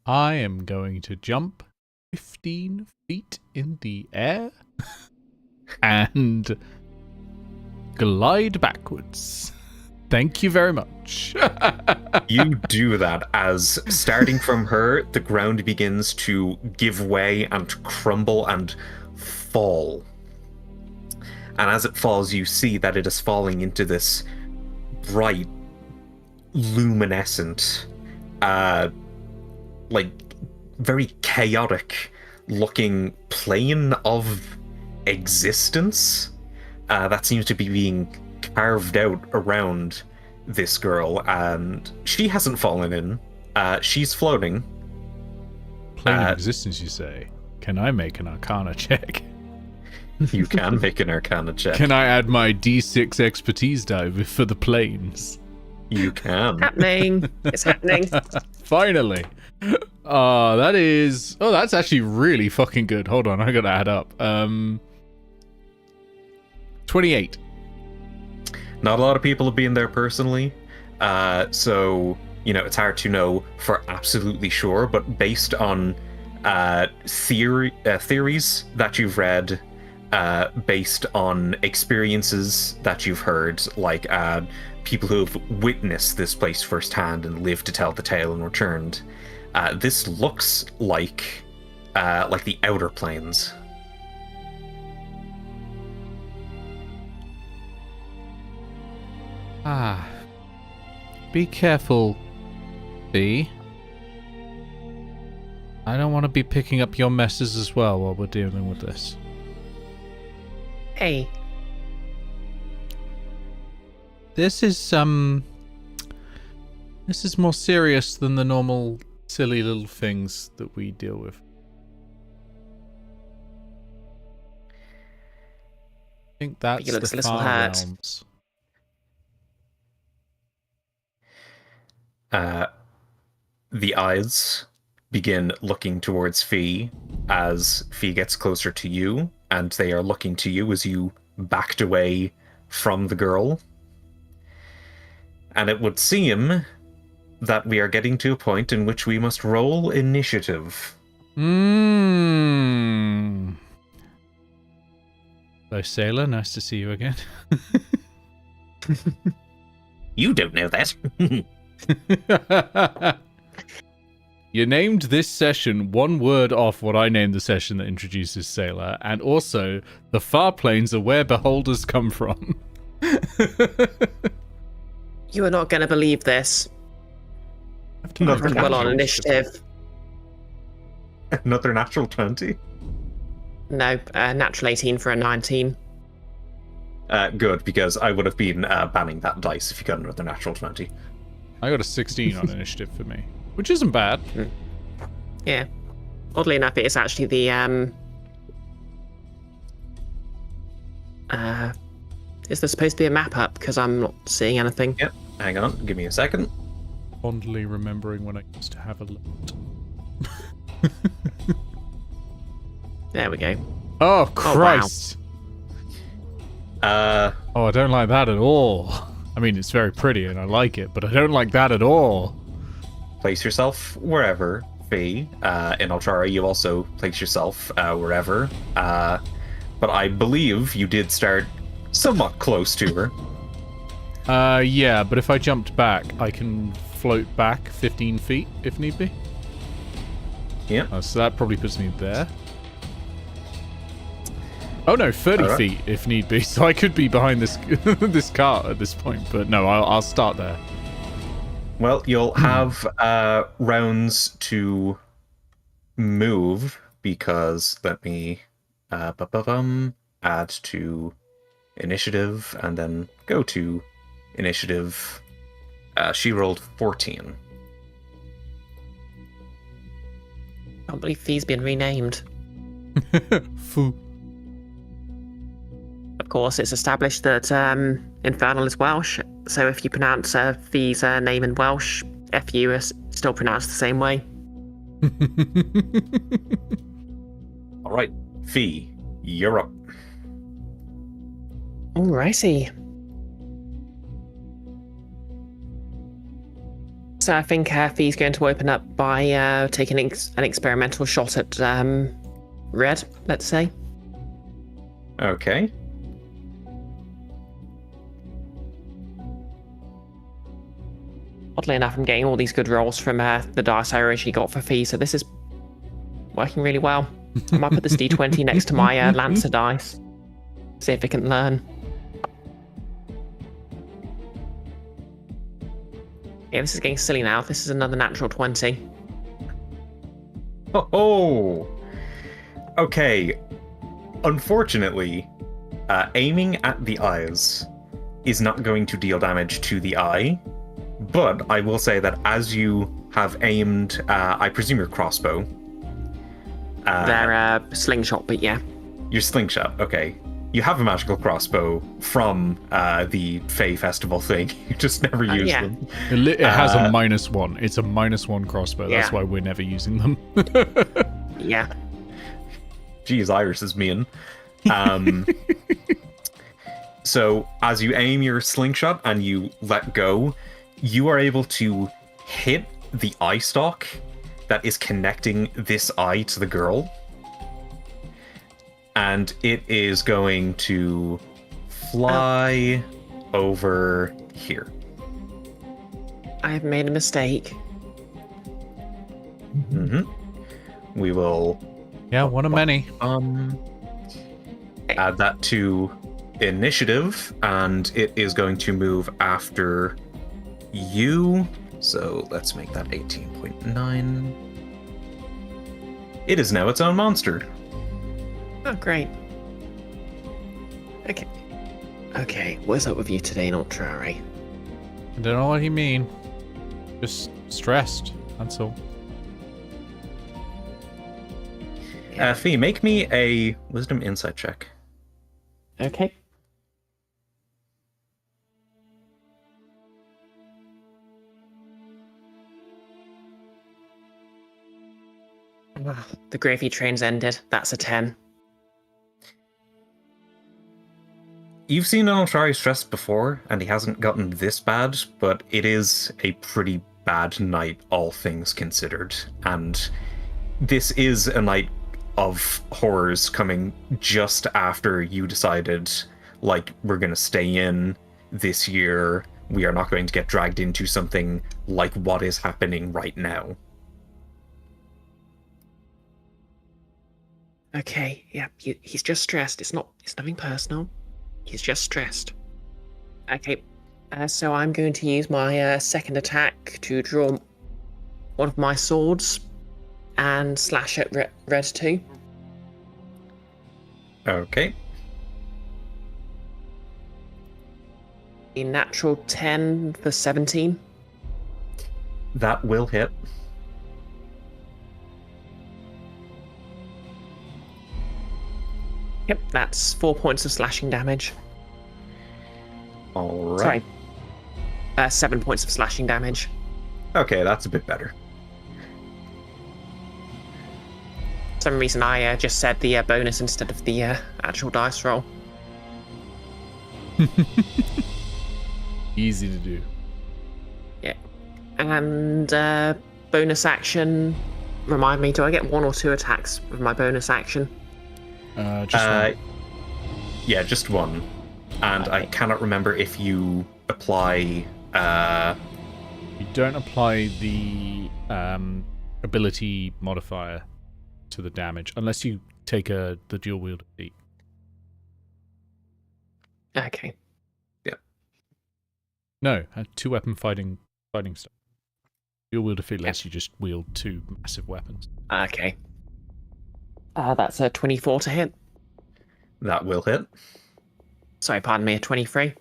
I am going to jump 15 feet in the air and glide backwards. Thank you very much. You do that as, starting from her, the ground begins to give way and crumble and fall. And as it falls, you see that it is falling into this bright, luminescent, like, very chaotic looking plane of existence that seems to be being carved out around this girl, and she hasn't fallen in. She's floating. Plane of existence, you say? Can I make an Arcana check? You can make an Arcana check. Can I add my D6 expertise die for the planes? You can. Happening. It's happening. Finally. That's actually really fucking good. Hold on, I gotta add up. 28. Not a lot of people have been there personally, so it's hard to know for absolutely sure. But based on theories that you've read, based on experiences that you've heard, like people who have witnessed this place firsthand and lived to tell the tale and returned, this looks like the outer planes. Be careful, B. I don't want to be picking up your messes as well while we're dealing with this. Hey. This is more serious than the normal silly little things that we deal with. I think that's the far realms. The eyes begin looking towards Fee as Fee gets closer to you, and they are looking to you as you backed away from the girl. And it would seem that we are getting to a point in which we must roll initiative. Hello, Sailor. Nice to see you again. You don't know that. You named this session one word off what I named the session that introduces Sailor, and also the far planes are where beholders come from. You are not going to believe this. Well, on initiative. Another natural 20? No, natural 18 for a 19. Good, because I would have been banning that dice if you got another natural 20. I got a 16 on initiative for me, which isn't bad. Yeah. Oddly enough, it is actually the is there supposed to be a map up? Because I'm not seeing anything. Yep. Hang on. Give me a second. Fondly remembering when I used to have a lot. There we go. Oh, Christ. Oh, wow. I don't like that at all. I mean, it's very pretty and I like it, but I don't like that at all. place yourself wherever. Fee, in Ultrara, you also place yourself wherever. But I believe you did start somewhat close to her. Yeah, but if I jumped back, I can float back 15 feet if need be. Yeah. So that probably puts me there. Oh no, 30 feet if need be. So I could be behind this this cart at this point. But no, I'll start there. Well, you'll have rounds to move because let me add to initiative and then go to initiative. She rolled 14. I can't believe Fee's been renamed. Foo. Of course, it's established that Infernal is Welsh, so if you pronounce Fee's name in Welsh, FU is still pronounced the same way. All right, Fee, you're up. Alrighty. So I think Fee's going to open up by taking an experimental shot at Red, let's say. Okay. Oddly enough, I'm getting all these good rolls from the dice I originally got for Fee, so this is working really well. I might put this d20 next to my Lancer dice. See if it can learn. Yeah, this is getting silly now. This is another natural 20. Oh! Okay. Unfortunately, aiming at the eyes is not going to deal damage to the eye, but I will say that as you have aimed, I presume your crossbow. They're slingshot, but yeah. Your slingshot, okay. You have a magical crossbow from the Fae Festival thing. You just never use them. It has a -1. It's a -1 crossbow. That's why we're never using them. Yeah. Geez, Iris is mean. So as you aim your slingshot and you let go, you are able to hit the eye stalk that is connecting this eye to the girl. And it is going to fly over here. I have made a mistake. Mm-hmm. We will... Yeah, one of many. Add that to initiative, and it is going to move after you. So let's make that 18.9. It is now its own monster. Oh, great. Okay. Okay, what's up with you today, Ultrari? I don't know what you mean. Just stressed, that's all. Fee, make me a Wisdom Insight check. Okay. The gravy train's ended. That's a 10. You've seen an Ultrari stressed before, and he hasn't gotten this bad, but it is a pretty bad night, all things considered. And this is a night of horrors coming just after you decided, like, we're going to stay in this year. We are not going to get dragged into something like what is happening right now. Okay, yeah, he's just stressed. It's nothing personal. He's just stressed. Okay, so I'm going to use my second attack to draw one of my swords and slash at Red 2. Okay. A natural 10 for 17. That will hit. Yep, that's 4 points of slashing damage. All right. Sorry. 7 points of slashing damage. Okay, that's a bit better. For some reason, I just said the bonus instead of the actual dice roll. Easy to do. Yeah. And bonus action. Remind me, do I get 1 or 2 attacks with my bonus action? Just one. Yeah, just one. And I Okay. cannot remember if you apply. You don't apply the ability modifier to the damage unless you take the dual wielder feat. Okay. No, 2 weapon fighting stuff. Dual wielder feat lets you just wield 2 massive weapons. Okay. That's a 24 to hit. That will hit. Sorry, pardon me, a 23.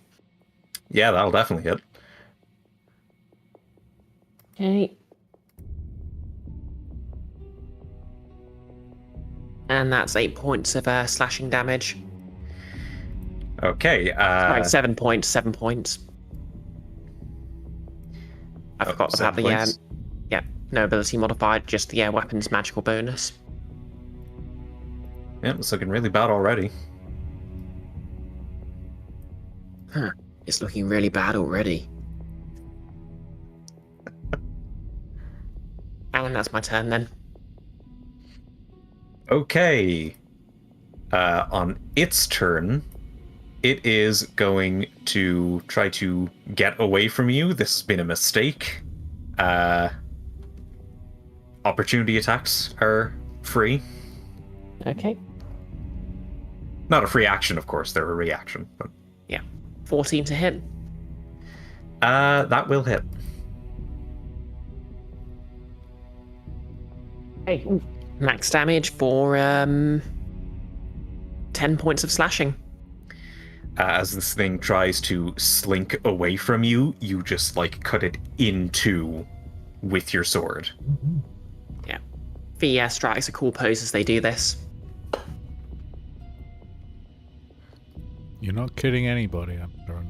Yeah, that'll definitely hit. Okay. And that's 8 points of slashing damage. Okay. Sorry, 7 points. 7 points. I forgot about 7 the points. no ability modified, just the weapons magical bonus. Yeah, it's looking really bad already. Huh. It's looking really bad already. And that's my turn then. Okay. On its turn, it is going to try to get away from you. This has been a mistake. Opportunity attacks are free. Okay. Not a free action, of course. They're a reaction. But 14 to hit. that will hit. Hey, max damage for 10 points of slashing. As this thing tries to slink away from you, you just like cut it in two with your sword. Yeah. The strikes are cool pose as they do this. You're not kidding anybody, I'm sure.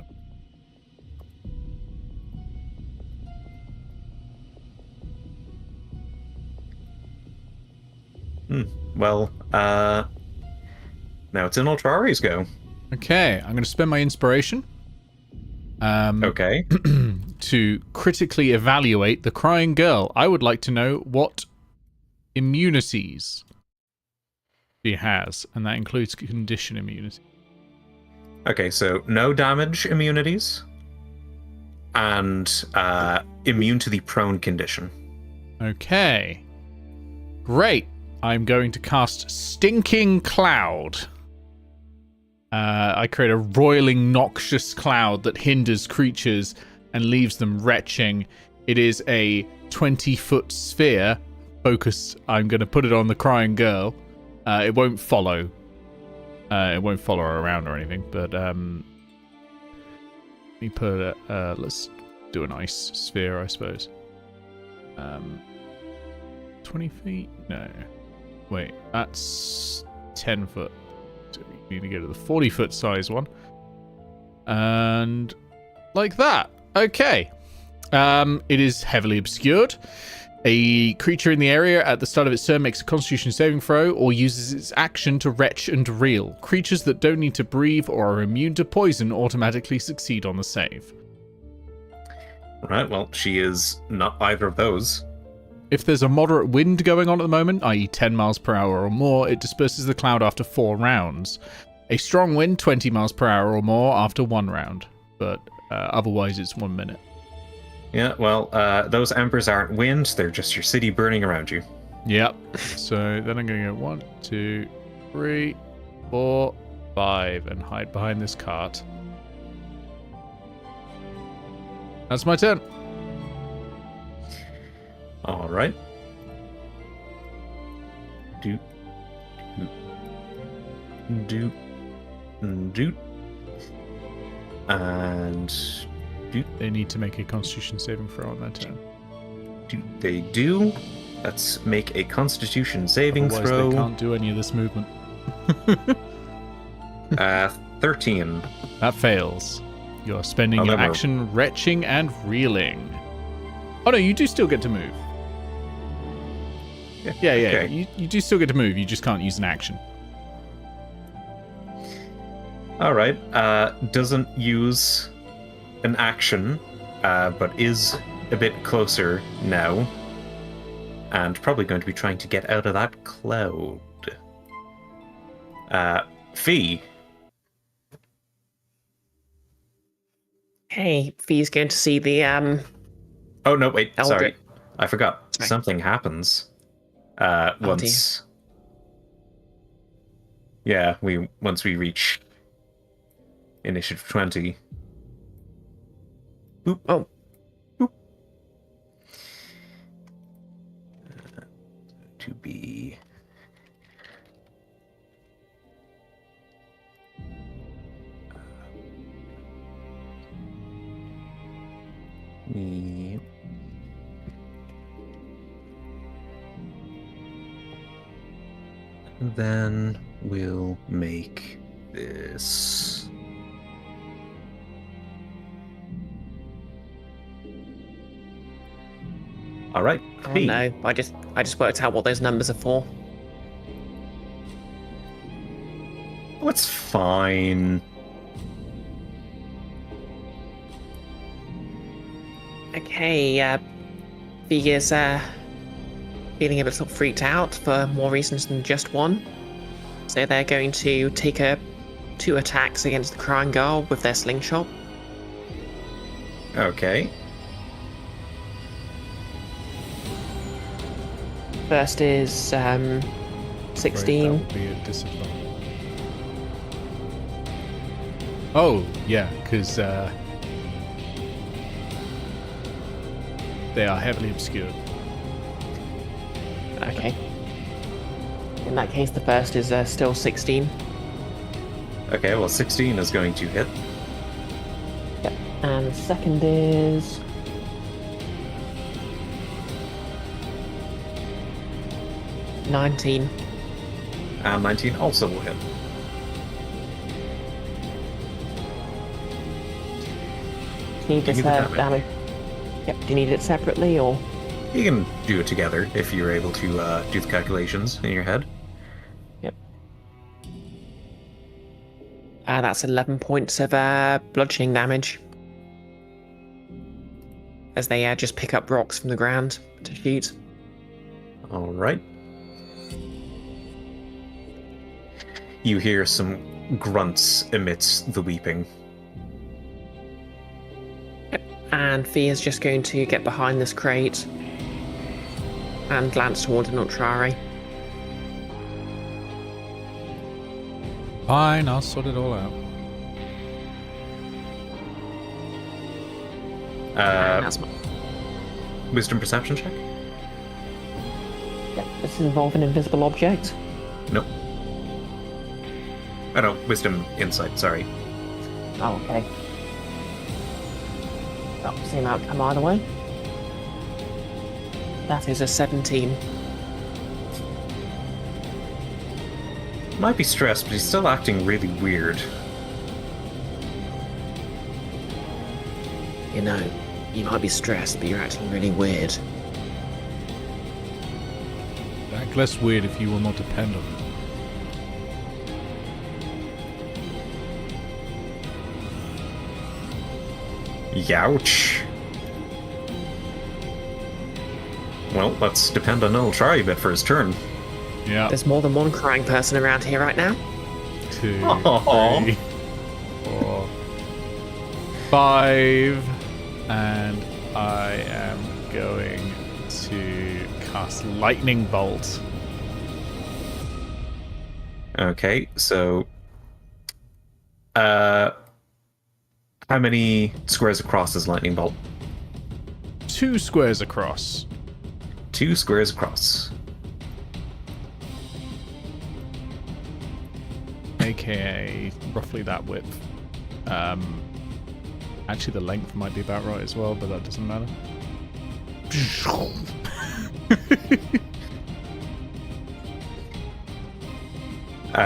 Well, now it's in Ultrari's go. Okay, I'm going to spend my inspiration. Okay. To critically evaluate the crying girl. I would like to know what immunities she has, and that includes condition immunity. Okay, so no damage immunities, and immune to the prone condition. Okay. Great. I'm going to cast Stinking Cloud. I create a roiling, noxious cloud that hinders creatures and leaves them retching. It is a 20-foot sphere focused. I'm going to put it on the crying girl. It won't follow. It won't follow her around or anything, but let me put it, let's do an ice sphere, I suppose. 20 feet? No. Wait, that's 10 foot. So we need to go to the 40-foot size one. And like that. Okay. It is heavily obscured. A creature in the area at the start of its turn makes a Constitution saving throw or uses its action to retch and reel. Creatures that don't need to breathe or are immune to poison automatically succeed on the save. Right, well, she is not either of those. If there's a moderate wind going on at the moment, i.e. 10 miles per hour or more, it disperses the cloud after 4 rounds. A strong wind, 20 miles per hour or more after 1 round. But otherwise it's 1 minute. Yeah, well, those embers aren't wind, they're just your city burning around you. Yep. So then I'm going to go 1, 2, 3, 4, 5 and hide behind this cart. That's my turn. All right. Doot, doot, doot, doot, and doot, They need to make a Constitution saving throw on their turn. doot. They do. Let's make a Constitution saving Otherwise throw. they can't do any of this movement. 13. That fails. You're spending Oh, your then we're- action retching and reeling. Oh no, you do still get to move. Yeah. Okay. You do still get to move, you just can't use an action. All right. Doesn't use an action, but is a bit closer now. and probably going to be trying to get out of that cloud. Fee. Hey, Fee's going to see the Oh no, wait, Elder. sorry. I forgot. Sorry. Something happens. Dear. Once once we reach initiative 20. Boop. Oh. Boop. To be Yep. Then we'll make this. All right. Oh Fee. no, I just worked out what those numbers are for. Oh, it's fine. Okay, Fee is feeling a little freaked out for more reasons than just one. So they're going to take 2 attacks against the crying girl with their slingshot. Okay. First is 16. That would be a disadvantage. Oh, yeah, because they are heavily obscured. Okay. In that case, the first is still 16. Okay, well, 16 is going to hit. Yep. And the second is 19. And 19 also will hit. Do you need this Give me the damage. damage? Yep. Do you need it separately or? You can do it together if you're able to do the calculations in your head. Yep. That's 11 points of bludgeoning damage. As they just pick up rocks from the ground to shoot. All right. You hear some grunts amidst the weeping. And Fee is just going to get behind this crate and glance towards Nutrari. Fine, I'll sort it all out. And that's my... Wisdom perception check? Yep, this involves an invisible object. Nope. Oh no, wisdom insight, sorry. Oh, okay. Well, same outcome either way. That is a 17. Might be stressed, but he's still acting really weird. You know, you might be stressed, but you're acting really weird. Act less weird if you will not depend on it. Youch. Well, let's depend on Nulltrari a bit for his turn. Yeah. There's more than one crying person around here right now. 2, Aw. 3, 4, 5, and I am going to cast Lightning Bolt. Okay, so how many squares across is lightning bolt? 2 squares across. 2 squares across. AKA roughly that width. Actually, the length might be about right as well, but that doesn't matter.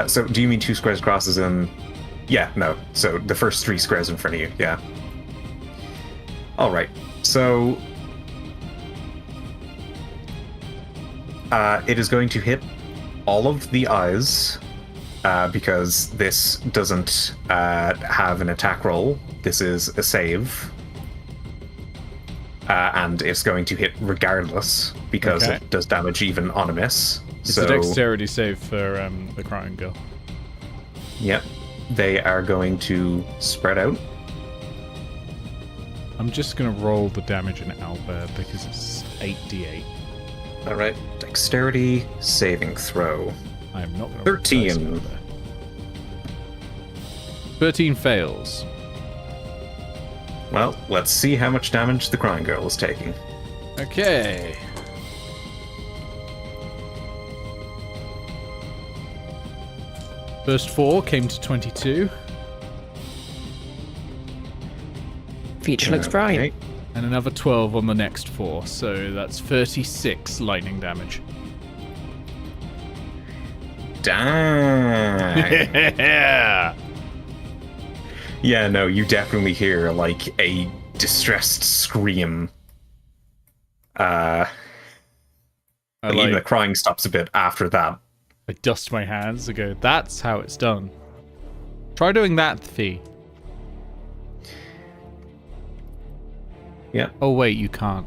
So do you mean 2 squares across as in... Yeah, no. So the first 3 squares in front of you, yeah. Alright, so... it is going to hit all of the eyes, because this doesn't have an attack roll. This is a save. and it's going to hit regardless because Okay. it does damage even on a miss. It's So, a dexterity save for the crying girl. yep, they are going to spread out. I'm just going to roll the damage in Albert because it's 8d8. All right, dexterity saving throw. I am not going to 13. 13 fails. Well, let's see how much damage the crying girl is taking. Okay. First 4 came to 22, Future looks bright. Okay. and another 12 on the next 4, so that's 36 lightning damage. Dang. Yeah. Yeah, no, you definitely hear like a distressed scream. I Even the like, crying stops a bit after that. I dust my hands and go, that's how it's done. Try doing that, Fee. Yeah. Oh wait, you can't.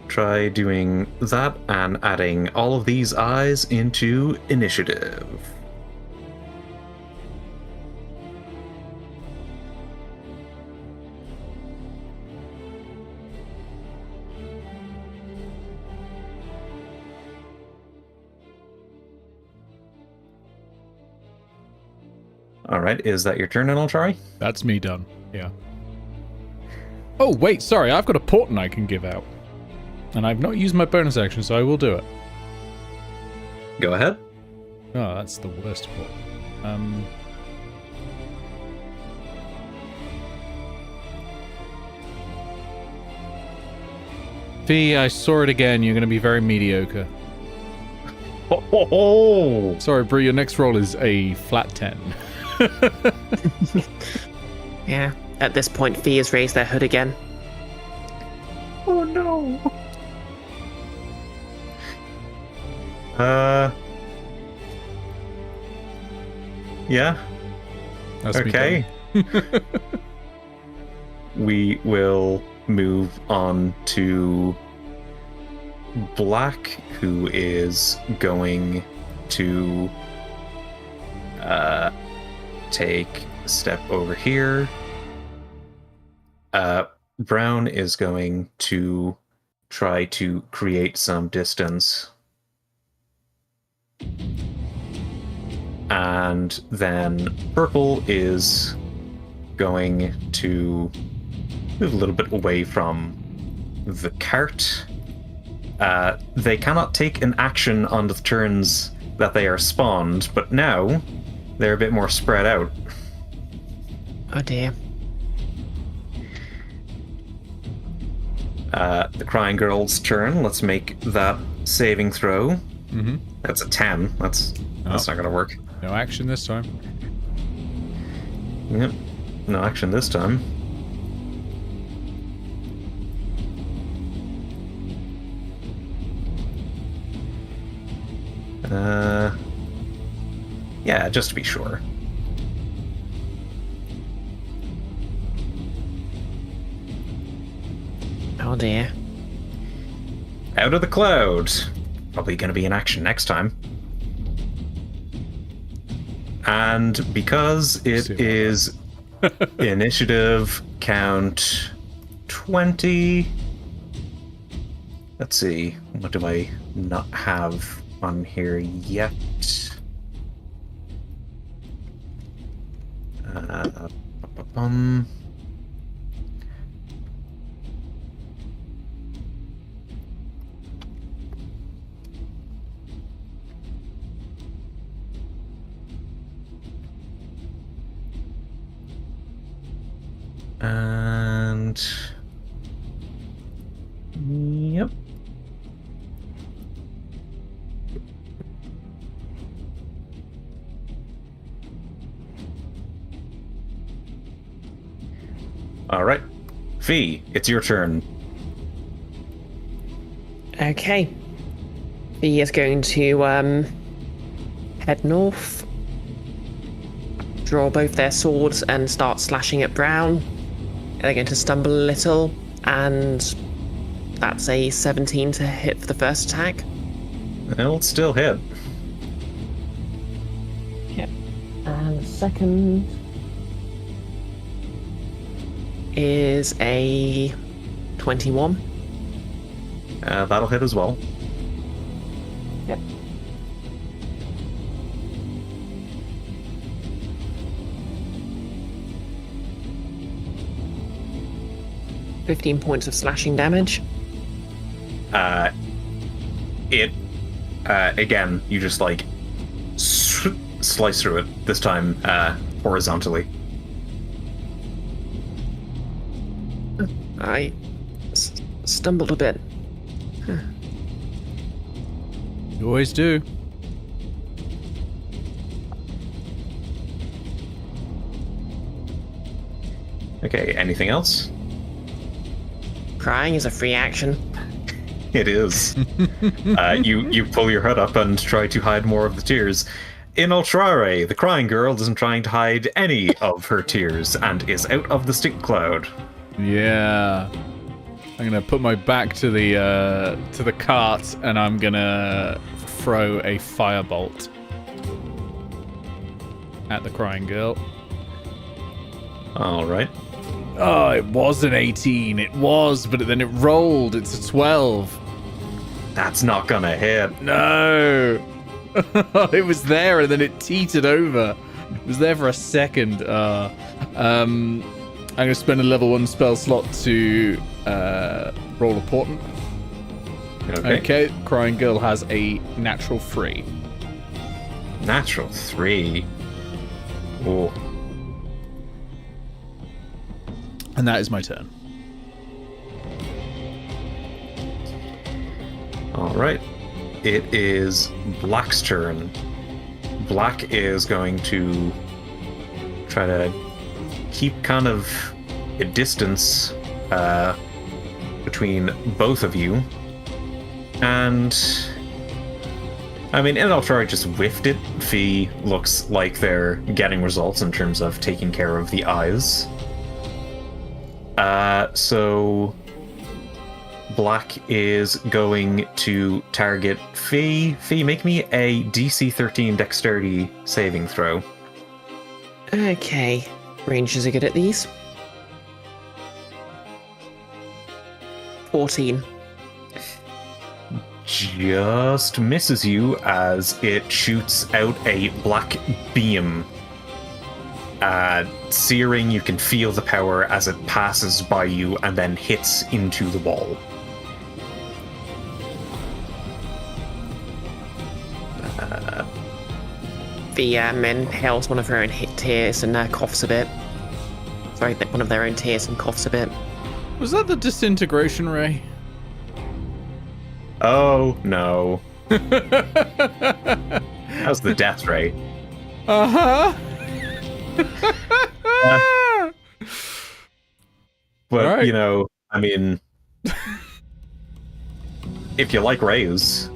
Try doing that and adding all of these eyes into initiative. All right, is that your turn, Anultari? That's me done. Yeah. Oh wait, sorry, I've got a portent I can give out. And I've not used my bonus action, so I will do it. Go ahead. Oh, that's the worst port. Fee, I saw it again. You're going to be very mediocre. Ho, ho, ho. Sorry, Bree, your next roll is a flat 10. Yeah. At this point, Fee has raised their hood again. Oh no. Yeah. That's me Okay. done. We will move on to Black, who is going to take a step over here. Brown is going to try to create some distance. And then Purple is going to move a little bit away from the cart. They cannot take an action on the turns that they are spawned, but now they're a bit more spread out. Oh dear. The crying girl's turn. Let's make that saving throw. Mm-hmm. That's a 10. That's not gonna work. No action this time. Yep. No action this time. Yeah, just to be sure. Oh dear. Out of the cloud. Probably going to be in action next time. And because it See about is initiative count 20. Let's see. What do I not have on here yet? And yep. All right. Fee, it's your turn. Okay. Fee is going to head north. draw both their swords and start slashing at Brown. They're going to stumble a little, and that's a 17 to hit for the first attack. It'll still hit. Yep. And the second is a 21. That'll hit as well. Yep. $15 points of slashing damage. Again, you just like slice through it, this time horizontally. I stumbled a bit. You always do. Okay, anything else? Crying is a free action. It is. You pull your hood up and try to hide more of the tears. In Ultrare, the crying girl isn't trying to hide any of her tears and is out of the stink cloud. Yeah. I'm gonna put my back to the cart and I'm gonna throw a firebolt at the crying girl. All right. Oh, it was an 18. It was, but then it rolled. It's a 12. That's not gonna hit. No. It was there and then it teetered over. It was there for a second. I'm going to spend a level 1 spell slot to roll a portent. Okay. Crying Girl has a natural 3. Natural 3. Oh. And that is my turn. All right. It is Black's turn. Black is going to try to keep kind of a distance between both of you. And I mean, Inaltari just whiffed it. Fee looks like they're getting results in terms of taking care of the eyes. So Black is going to target Fee. Fee, make me a DC 13 dexterity saving throw. Okay. Rangers are good at these. 14. Just misses you as it shoots out a black beam. Searing, you can feel the power as it passes by you and then hits into the wall. The inhales one of her own tears and coughs a bit. Sorry, one of their own tears and coughs a bit. Was that the disintegration ray? Oh, no. How's the death ray? Uh-huh. But, right. you know, I mean, if you like rays,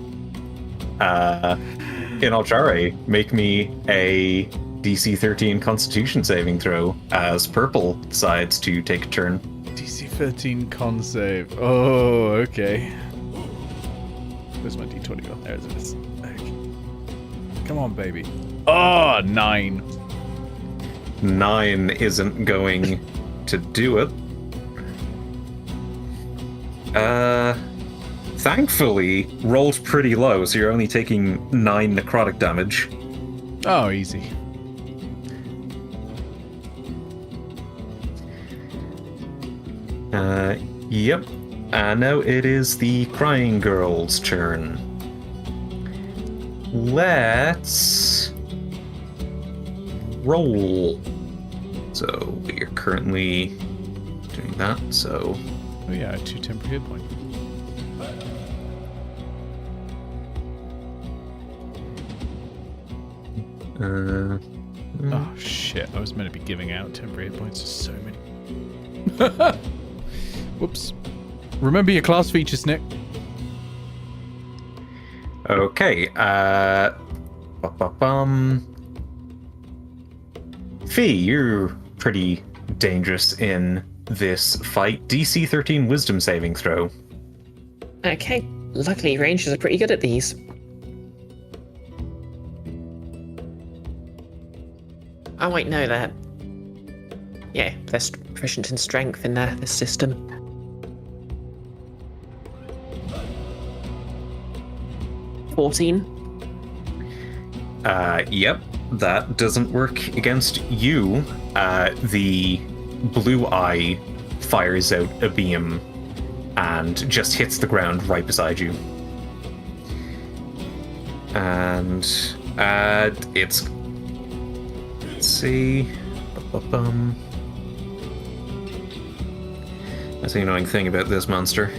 in Alchare, make me a DC 13 Constitution saving throw as Purple decides to take a turn. DC 13 con save. Oh, okay. Where's my D20 gone? There it is. Okay. Come on, baby. Oh, 9. 9 isn't going to do it. Thankfully, rolled pretty low, so you're only taking 9 necrotic damage. Oh, easy. Yep. Now it is the Crying Girl's turn. Let's roll. So we are currently doing that, so... Oh yeah, 2 temporary hit points. Oh shit, I was meant to be giving out temporary hit points to so many. Whoops. Remember your class features, Nick. Fee, you're pretty dangerous in this fight. DC 13 wisdom saving throw. Okay. Luckily, rangers are pretty good at these. Oh wait, no, they're... Yeah, they're proficient in strength in this system. $14. Yep, that doesn't work against you. The blue eye fires out a beam and just hits the ground right beside you. And it's... Let's see... That's the annoying thing about this monster.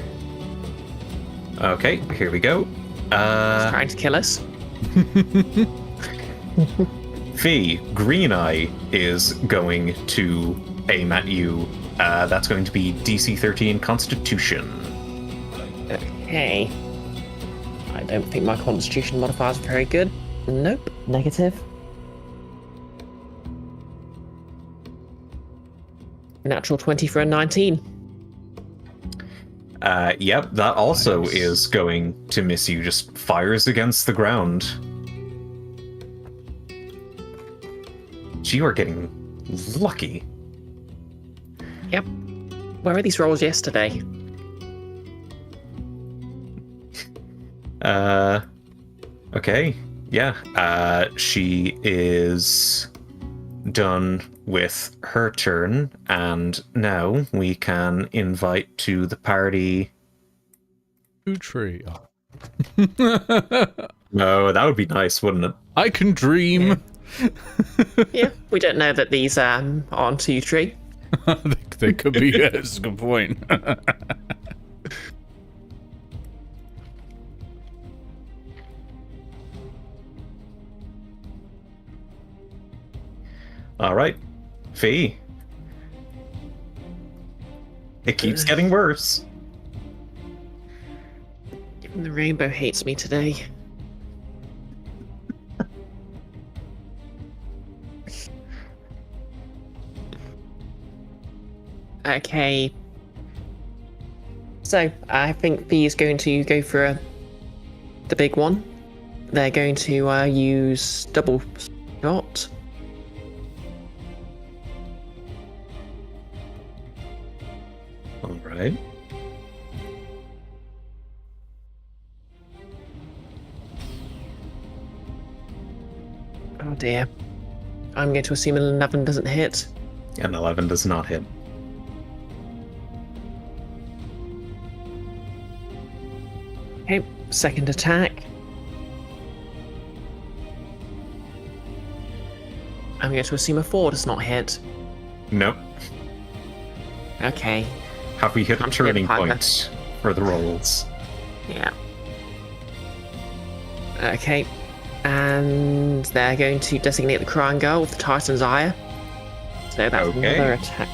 Okay, here we go. He's trying to kill us. Fee, Green Eye is going to aim at you. That's going to be DC 13 Constitution. Okay. I don't think my Constitution modifiers are very good. Nope. Negative. Natural 20 for a 19. Yep, that also is going to miss you. Just fires against the ground. You are getting lucky. Yep. Where were these rolls yesterday? Okay. Yeah. She is done with her turn, and now we can invite to the party... Tree. No, that would be nice, wouldn't it? I can dream. Yeah, we don't know that these aren't 2 tree. They could be. Yeah, that's a good point. All right, Fee. It keeps getting worse. Even the rainbow hates me today. Okay. So, I think Fee is going to go for the big one. They're going to use double shot. All right. Oh dear. I'm going to assume an 11 doesn't hit. An 11 does not hit. Okay, second attack. I'm going to assume a 4 does not hit. Nope. Okay, Have we hit a I'm turning hit, point for the rolls? yeah. Okay, and they're going to designate the crying girl with the Titan's Ire. So that's Okay. another attack.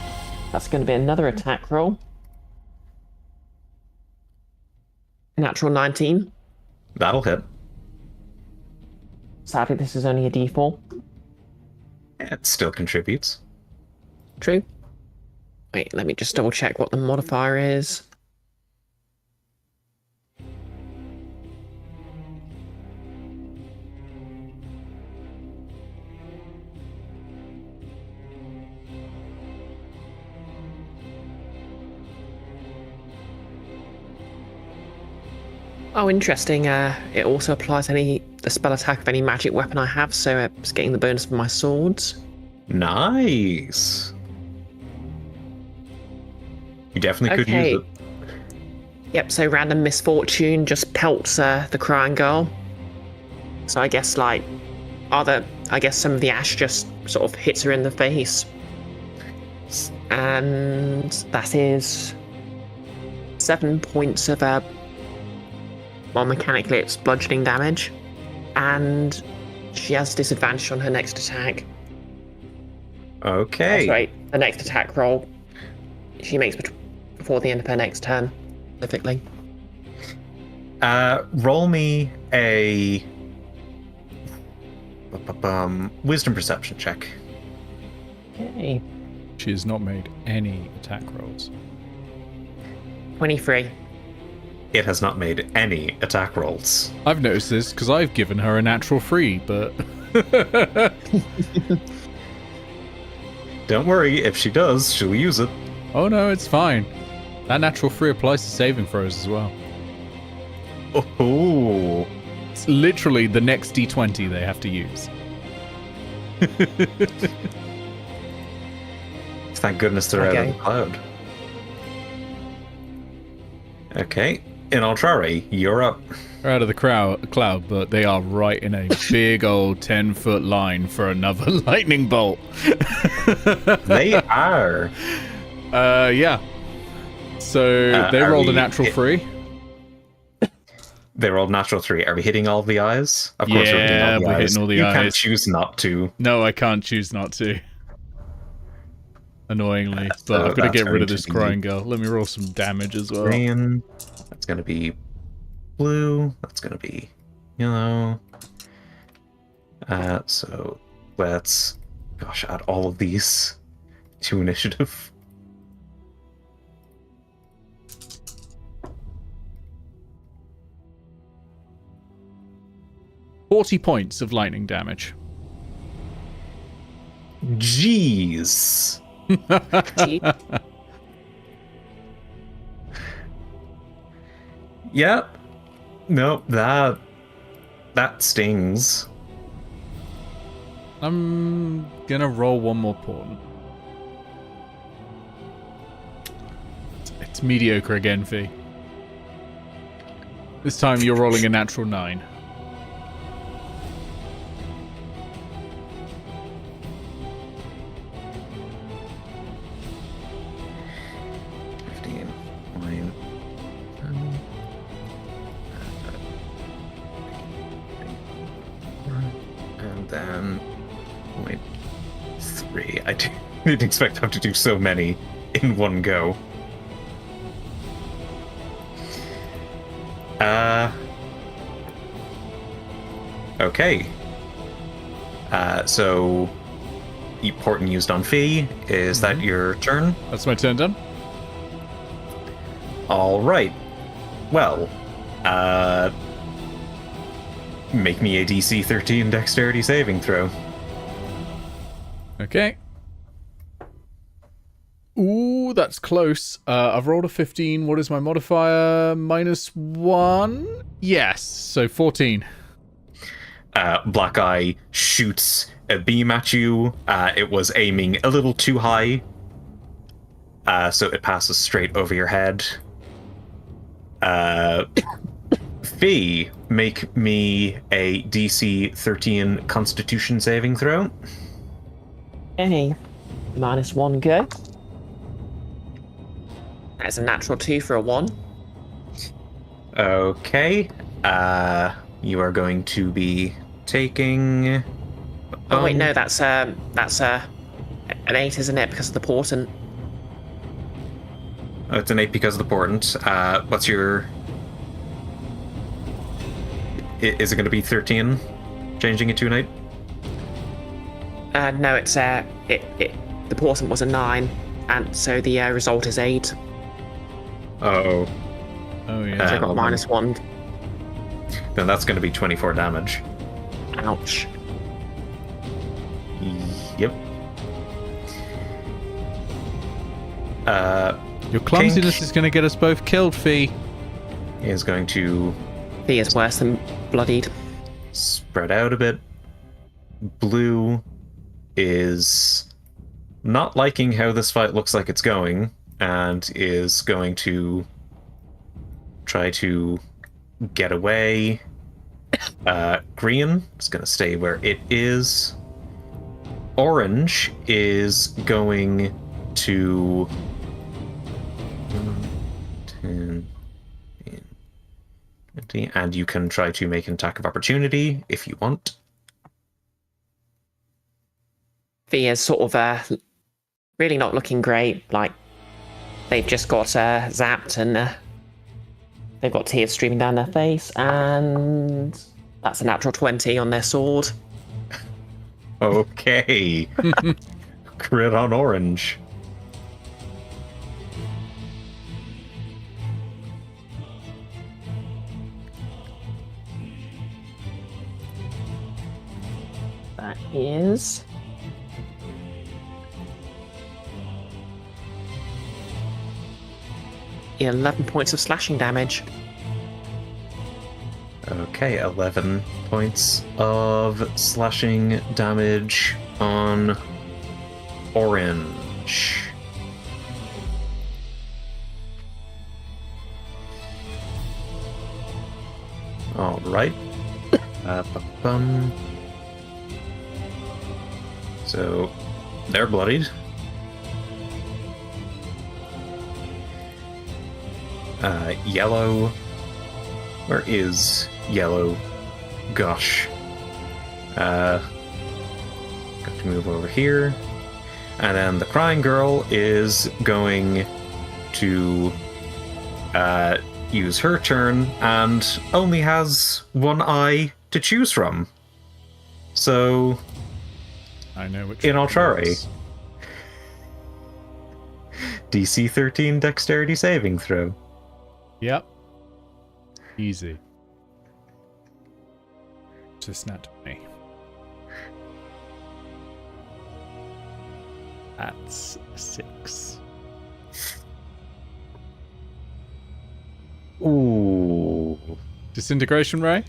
That's going to be another attack roll. Natural 19. That'll hit. Sadly, this is only a d4. It still contributes. True. Wait, let me just double check what the modifier is. Oh, interesting. It also applies the spell attack of any magic weapon I have, so it's getting the bonus for my swords. Nice. You definitely could Okay. use it. Yep, so random misfortune just pelts the crying girl. So I guess some of the ash just sort of hits her in the face. And that is 7 points of well, mechanically it's bludgeoning damage. And she has disadvantage on her next attack. Okay. That's right, the next attack roll she makes before the end of her next turn, specifically. Roll me a wisdom perception check. Okay. She has not made any attack rolls. 23. It has not made any attack rolls. I've noticed this because I've given her a natural 3, but... Don't worry, if she does, she'll use it. Oh no, it's fine. That natural 3 applies to saving throws as well. Oh. It's literally the next d20 they have to use. Thank goodness they're out of the cloud. Okay, in Altrari, you're up. They're out of the cloud, but they are right in a big old 10-foot line for another lightning bolt. They are. Yeah. So they rolled a natural 3. They rolled natural 3. Are we hitting all the eyes? Of course we're hitting all the eyes. Hitting all the you eyes. can't choose not to. No, I can't choose not to. Annoyingly, So but I've got to that's get rid going of to this be crying girl. Let me roll some damage as well. Green. That's going to be blue. That's going to be yellow. So let's, gosh, add all of these to initiative. $40 points of lightning damage. Jeez. Yep. Nope, that stings. I'm gonna roll one more point. It's mediocre again, Fee. This time you're rolling a natural 9. And then 0.3. I didn't expect to have to do so many in one go. Okay. So Porton used on Fee. Is that your turn? That's my turn done. All right. Well, make me a DC 13 dexterity saving throw. Okay. Ooh, that's close. I've rolled a 15. What is my modifier? -1? Yes, so 14. Black Eye shoots a beam at you. It was aiming a little too high, so it passes straight over your head. Fee, make me a DC 13 Constitution saving throw. Okay. -1 go. That's a natural 2 for a 1. Okay. You are going to be taking... Oh wait, no, that's an 8, isn't it? Because of the portent. Oh, it's an 8 because of the portent. What's your... Is it going to be 13? Changing it to an 8? No, it's the portent was a 9, and so the result is 8. Oh. Oh, yeah. So I got -1. Then that's going to be 24 damage. Ouch. Yep. Your clumsiness Pink is going to get us both killed, Fee. is going to He is worse than bloodied. spread out a bit. Blue is not liking how this fight looks like it's going, and is going to try to get away. Green is going to stay where it is. Orange is going to 10, 20, and you can try to make an attack of opportunity if you want. Thea's sort of really not looking great. Like, they've just got zapped and they've got tears streaming down their face, and that's a natural 20 on their sword. Okay. Crit on orange. That is 11 points of slashing damage. Okay, 11 points of slashing damage on orange. All right. Ba-bum. So they're bloodied. Yellow. Where is yellow? Gosh. Got to move over here. And then the crying girl is going to use her turn and only has one eye to choose from. So I know which in one it Altrari. is. DC 13 dexterity saving throw. Yep. Easy. Just not me. That's 6. Ooh. Disintegration ray?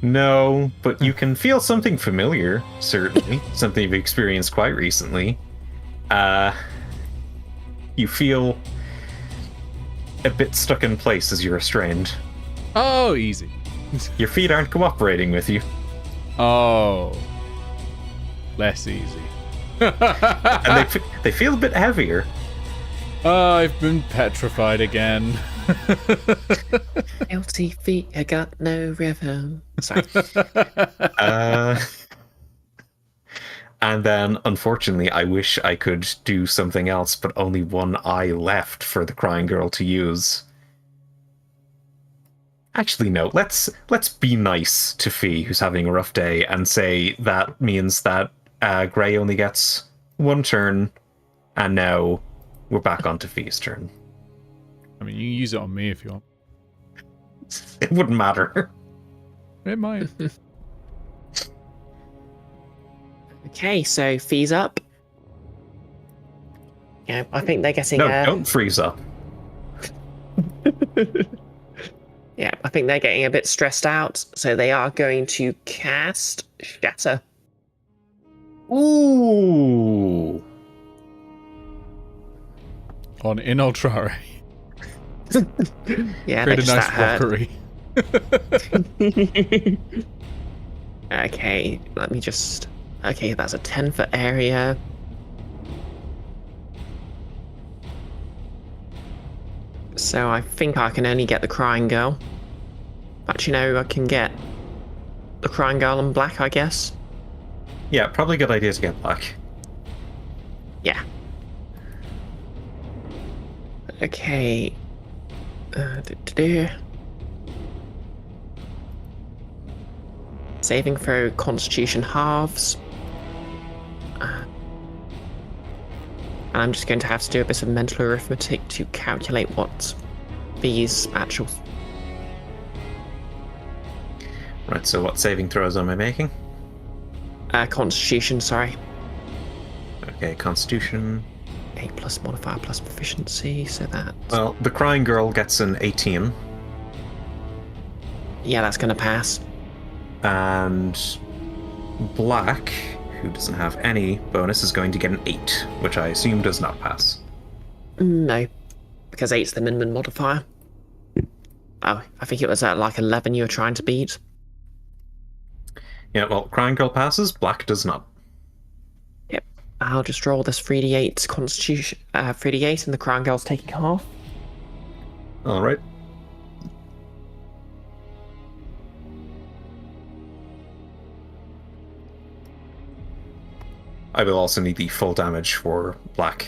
No, but you can feel something familiar, certainly. Something you've experienced quite recently. You feel a bit stuck in place as you're restrained. Oh, easy. Your feet aren't cooperating with you. Oh. Less easy. And they feel a bit heavier. Oh, I've been petrified again. Guilty feet, I got no rhythm. Sorry. And then, unfortunately, I wish I could do something else, but only one eye left for the crying girl to use. Actually, no. Let's be nice to Fee, who's having a rough day, and say that means that Grey only gets one turn, and now we're back onto Fee's turn. I mean, you can use it on me if you want. It wouldn't matter. It might. Okay, so Fee's up. Yeah, I think they're getting. No, don't freeze up. Yeah, I think they're getting a bit stressed out, so they are going to cast Shatter. Ooh. On Inultrari. Yeah, Create a just nice that hurt. rockery. Okay, let me just. Okay, that's a 10 for area. So I think I can only get the crying girl. But you know, I can get the crying girl in black, I guess. Yeah, probably a good idea to get black. Yeah. Okay. Saving throw Constitution halves. And I'm just going to have to do a bit of mental arithmetic to calculate what these actual. Right, so what saving throws am I making? Constitution, sorry. Okay, Constitution. 8 plus modifier plus proficiency, so that. Well, the crying girl gets an 18. Yeah, that's going to pass. And black, who doesn't have any bonus, is going to get an 8, which I assume does not pass. No, because 8's the minimum modifier. Oh, I think it was at like 11 you were trying to beat. Yeah, well, crying girl passes, black does not. Yep. I'll just roll this 3d8 constitution, 3d8, and the crying girl's taking half. Alright. I will also need the full damage for black.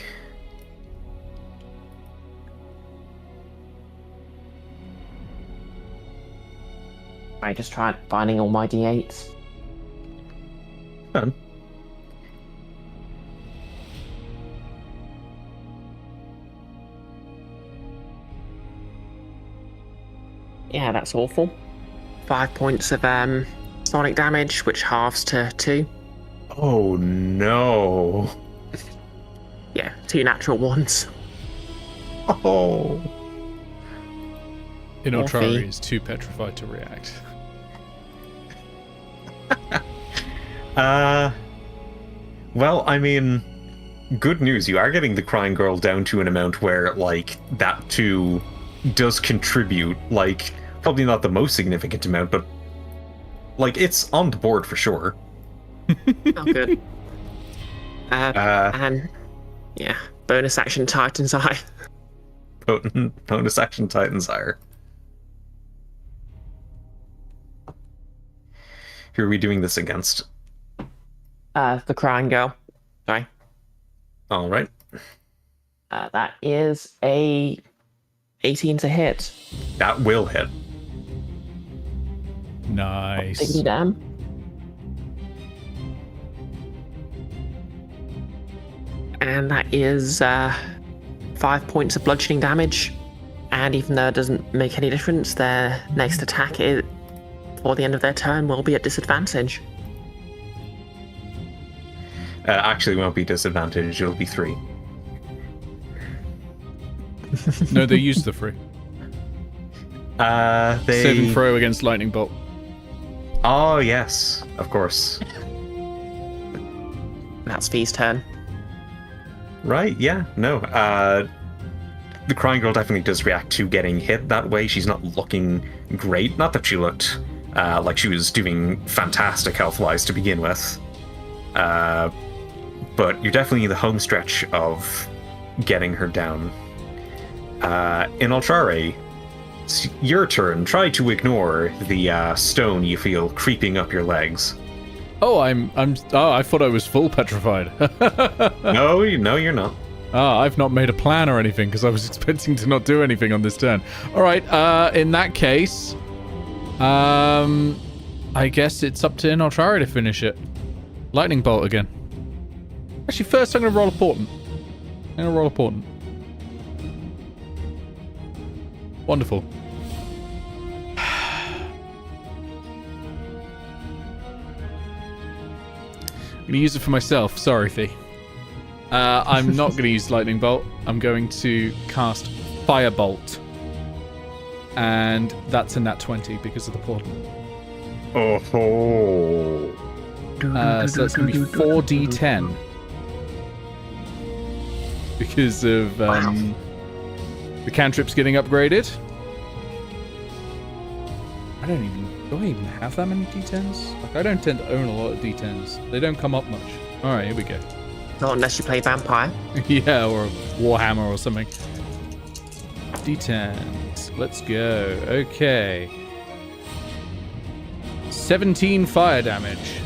I just tried finding all my d8s. Done. Yeah, that's awful. 5 points of sonic damage, which halves to 2. Oh no. Yeah, 2 natural ones. Oh. Inultrari is too petrified to react. Well, I mean, good news. You are getting the crying girl down to an amount where, like, that too does contribute. Like, probably not the most significant amount, but, like, it's on the board for sure. Oh, good. And, yeah, bonus action Titan's Eye. Bonus action Titan's Ire. Who are we doing this against? The crying girl. Sorry. All right. That is a 18 to hit. That will hit. Nice. Diggity damn. And that is 5 points of bludgeoning damage. And even though it doesn't make any difference, their next attack before the end of their turn will be at disadvantage. Actually, won't be disadvantage. It'll be 3. No, they use the free. They... Save and throw against lightning bolt. Oh, yes. Of course. That's Fee's turn. Right, yeah. No. The crying girl definitely does react to getting hit that way. She's not looking great. Not that she looked like she was doing fantastic health-wise to begin with. But you're definitely in the home stretch of getting her down. Inultrare, it's your turn. Try to ignore the stone you feel creeping up your legs. Oh, I thought I was full petrified. No, you're not. I've not made a plan or anything because I was expecting to not do anything on this turn. All right, in that case, I guess it's up to Inultrari to finish it. Lightning bolt again. Actually, first I'm going to roll a portent. Wonderful. I'm going to use it for myself. Sorry, Fee. I'm not going to use lightning bolt. I'm going to cast firebolt. And that's a nat 20 because of the portent. Oh. So that's going to be 4d10. Because of the cantrips getting upgraded. Do I even have that many d10s? Like, I don't tend to own a lot of d10s. They don't come up much. Alright, here we go. Not unless you play Vampire. Yeah, or a Warhammer or something. D10s. Let's go. Okay. 17 fire damage.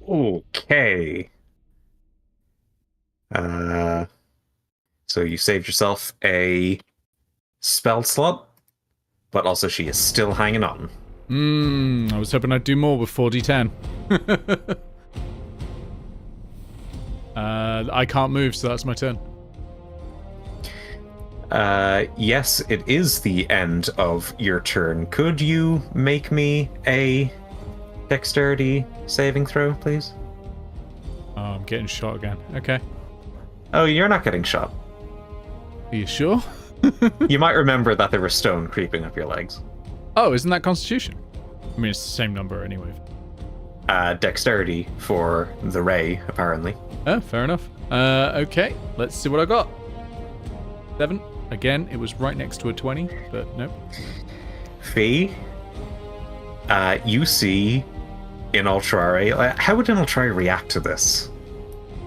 Okay. So you saved yourself a spell slot, but also she is still hanging on. I was hoping I'd do more with 4d10. I can't move, so that's my turn. Yes, it is the end of your turn. Could you make me a dexterity saving throw, please? Oh, I'm getting shot again. Okay. Oh, you're not getting shot. Are you sure? You might remember that there was stone creeping up your legs. Oh, isn't that Constitution? I mean, it's the same number anyway. Dexterity for the ray, apparently. Oh, fair enough. Okay, let's see what I got. 7. Again, it was right next to a 20, but nope. Fee, you see Inultrare. How would Inultrare react to this?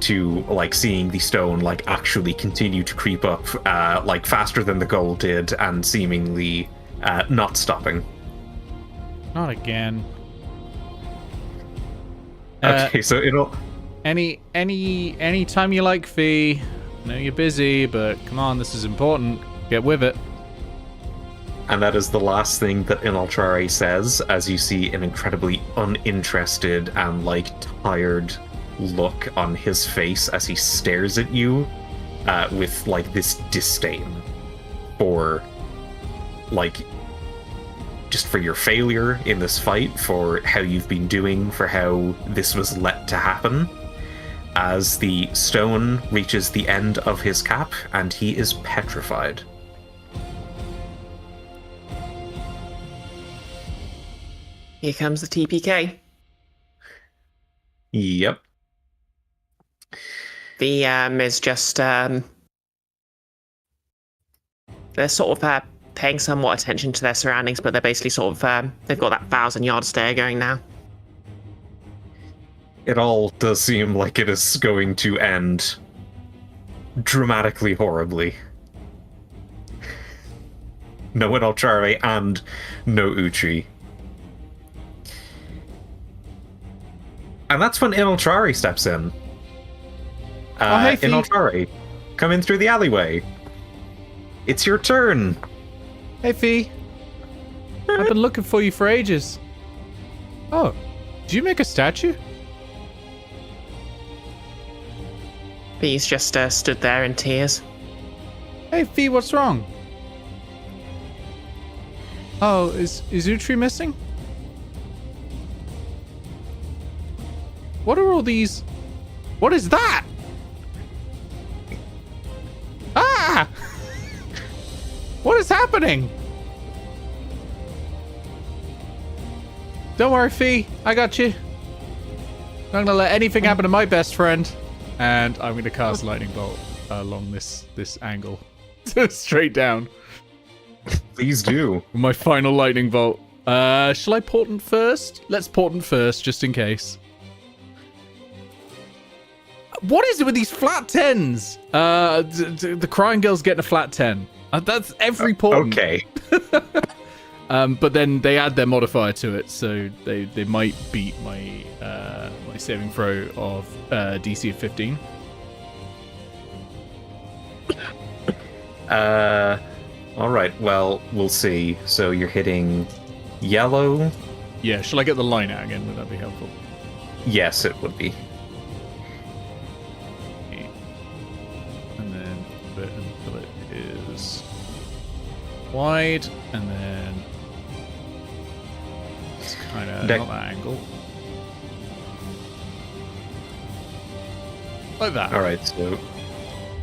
To, like, seeing the stone, like, actually continue to creep up, like, faster than the gold did, and seemingly not stopping. Not again. Okay, so it'll... Any time you like, Fee. I know you're busy, but come on, this is important. Get with it. And that is the last thing that Inultrare says, as you see an incredibly uninterested and, like, tired look on his face as he stares at you with, like, this disdain for like, just for your failure in this fight, for how you've been doing, for how this was let to happen, as the stone reaches the end of his cap and he is petrified. Here comes the TPK. Yep. The is just they're sort of paying somewhat attention to their surroundings, but they're basically sort of they've got that 1,000-yard stare going now. It all does seem like it is going to end dramatically horribly. No Inalchare and no Uchi. And that's when Inalchare steps in. Oh, hey, Fee. Inalchare, come in through the alleyway. It's your turn. Hey, Fee. I've been looking for you for ages. Oh, did you make a statue? He's just stood there in tears. Hey, Fee, what's wrong? Oh, is Utri missing? What are all these? What is that? Ah! What is happening? Don't worry, Fee. I got you. I'm not gonna let anything happen to my best friend. And I'm gonna cast lightning bolt along this angle, straight down. Please do. My final lightning bolt. Shall I portent first? Let's portent first, just in case. What is it with these flat 10s? The crying girl's getting a flat 10. That's every portent. Okay. But then they add their modifier to it, so they might beat my my saving throw of DC of 15. All right. Well, we'll see. So you're hitting yellow. Yeah. Shall I get the line out again? Would that be helpful? Yes, it would be. And then until it is wide, and then it's kind of not that angle. Like that. All right. So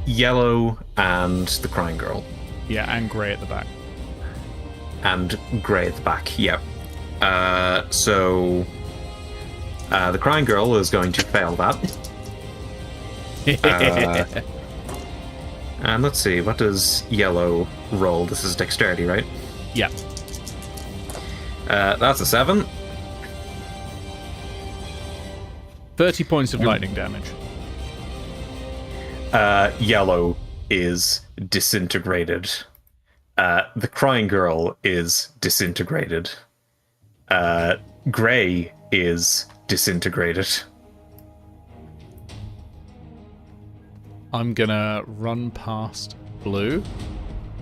yellow and the crying girl. Yeah, and grey at the back. And grey at the back. Yep. So the crying girl is going to fail that. And let's see, what does yellow roll? This is dexterity, right? Yeah. That's a 7. 30 points of lightning damage. Yellow is disintegrated. The crying girl is disintegrated. Grey is disintegrated. I'm gonna run past blue.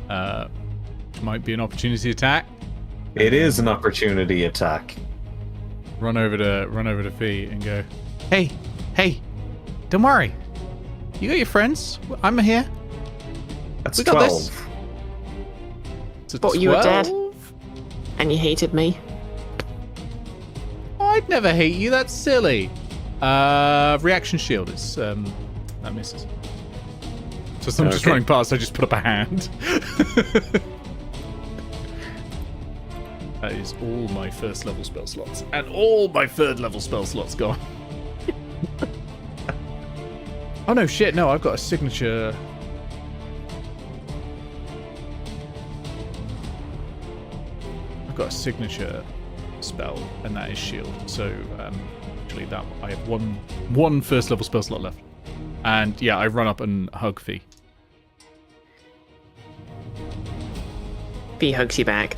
Might be an opportunity attack. It is an opportunity attack. Run over to Fee and go, hey, don't worry. You got your friends. I'm here. That's We got 12. this. It's a Thought you were dead. 12? And you hated me. I'd never hate you. That's silly. Reaction shield. It's that misses. So as I'm just running past, I just put up a hand. That is all my first level spell slots. And all my third level spell slots gone. Oh no, shit, no, I've got a signature. I've got a signature spell, and that is shield. So, actually, that I have one first level spell slot left. And yeah, I run up and hug Fee. Fee hugs you back.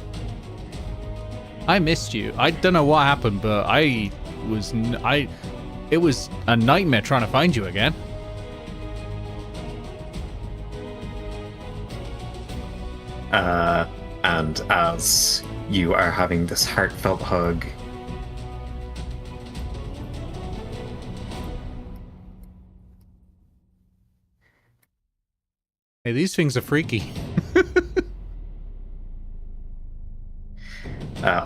I missed you. I don't know what happened, but it was a nightmare trying to find you again. And as you are having this heartfelt hug, Hey, these things are freaky.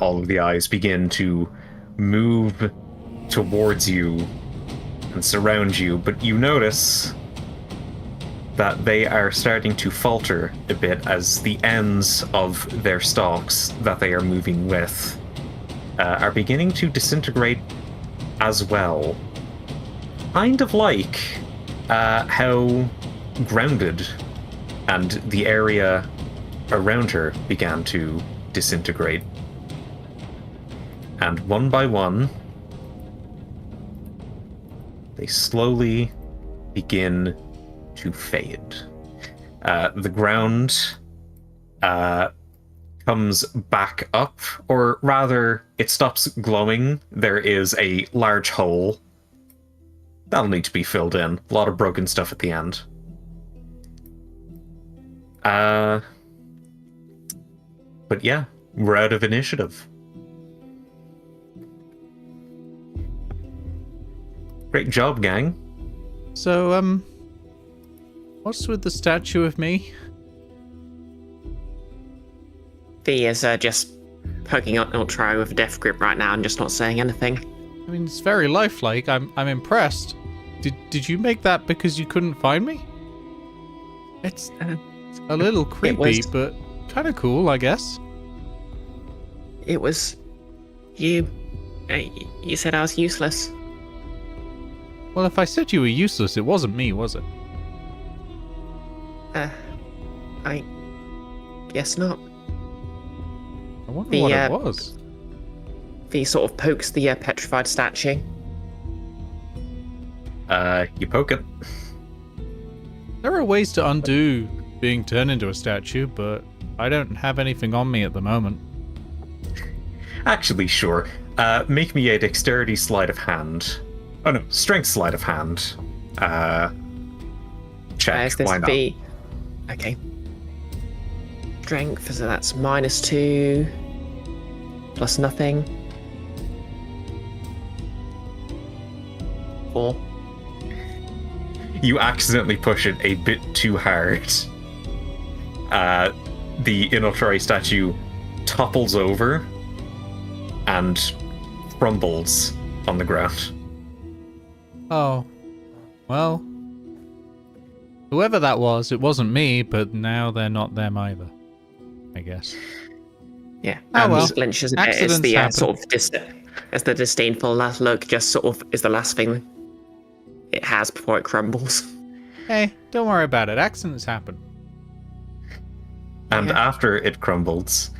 all of the eyes begin to move towards you and surround you, but you notice that they are starting to falter a bit as the ends of their stalks that they are moving with are beginning to disintegrate as well. Kind of like how grounded and the area around her began to disintegrate. And one by one, they slowly begin to fade. The ground comes back up, or rather, it stops glowing. There is a large hole that'll need to be filled in. A lot of broken stuff at the end. But yeah, we're out of initiative. Great job, gang. So, what's with the statue of me? V is just poking out Ultra with a death grip right now and just not saying anything. I mean, it's very lifelike. I'm impressed. Did you make that because you couldn't find me? It's a little creepy, but kind of cool, I guess. It was you. You said I was useless. Well, if I said you were useless, it wasn't me, was it? I guess not. I wonder what it was. V sort of pokes the petrified statue. You poke it. There are ways to undo being turned into a statue, but I don't have anything on me at the moment. Actually, sure. Make me a dexterity sleight of hand. Oh no, strength sleight of hand. Check. This Why not? V. Okay. Strength, so that's -2 plus nothing. 4. You accidentally push it a bit too hard. The Inotari statue topples over and crumbles on the ground. Oh. Well. Whoever that was, it wasn't me, but now they're not them either. I guess. Yeah. Oh, And well. he flinches a bit as Accidents the happen. sort of as the disdainful last look just sort of is the last thing it has before it crumbles. Hey, don't worry about it. Accidents happen. And Yeah. after it crumbles,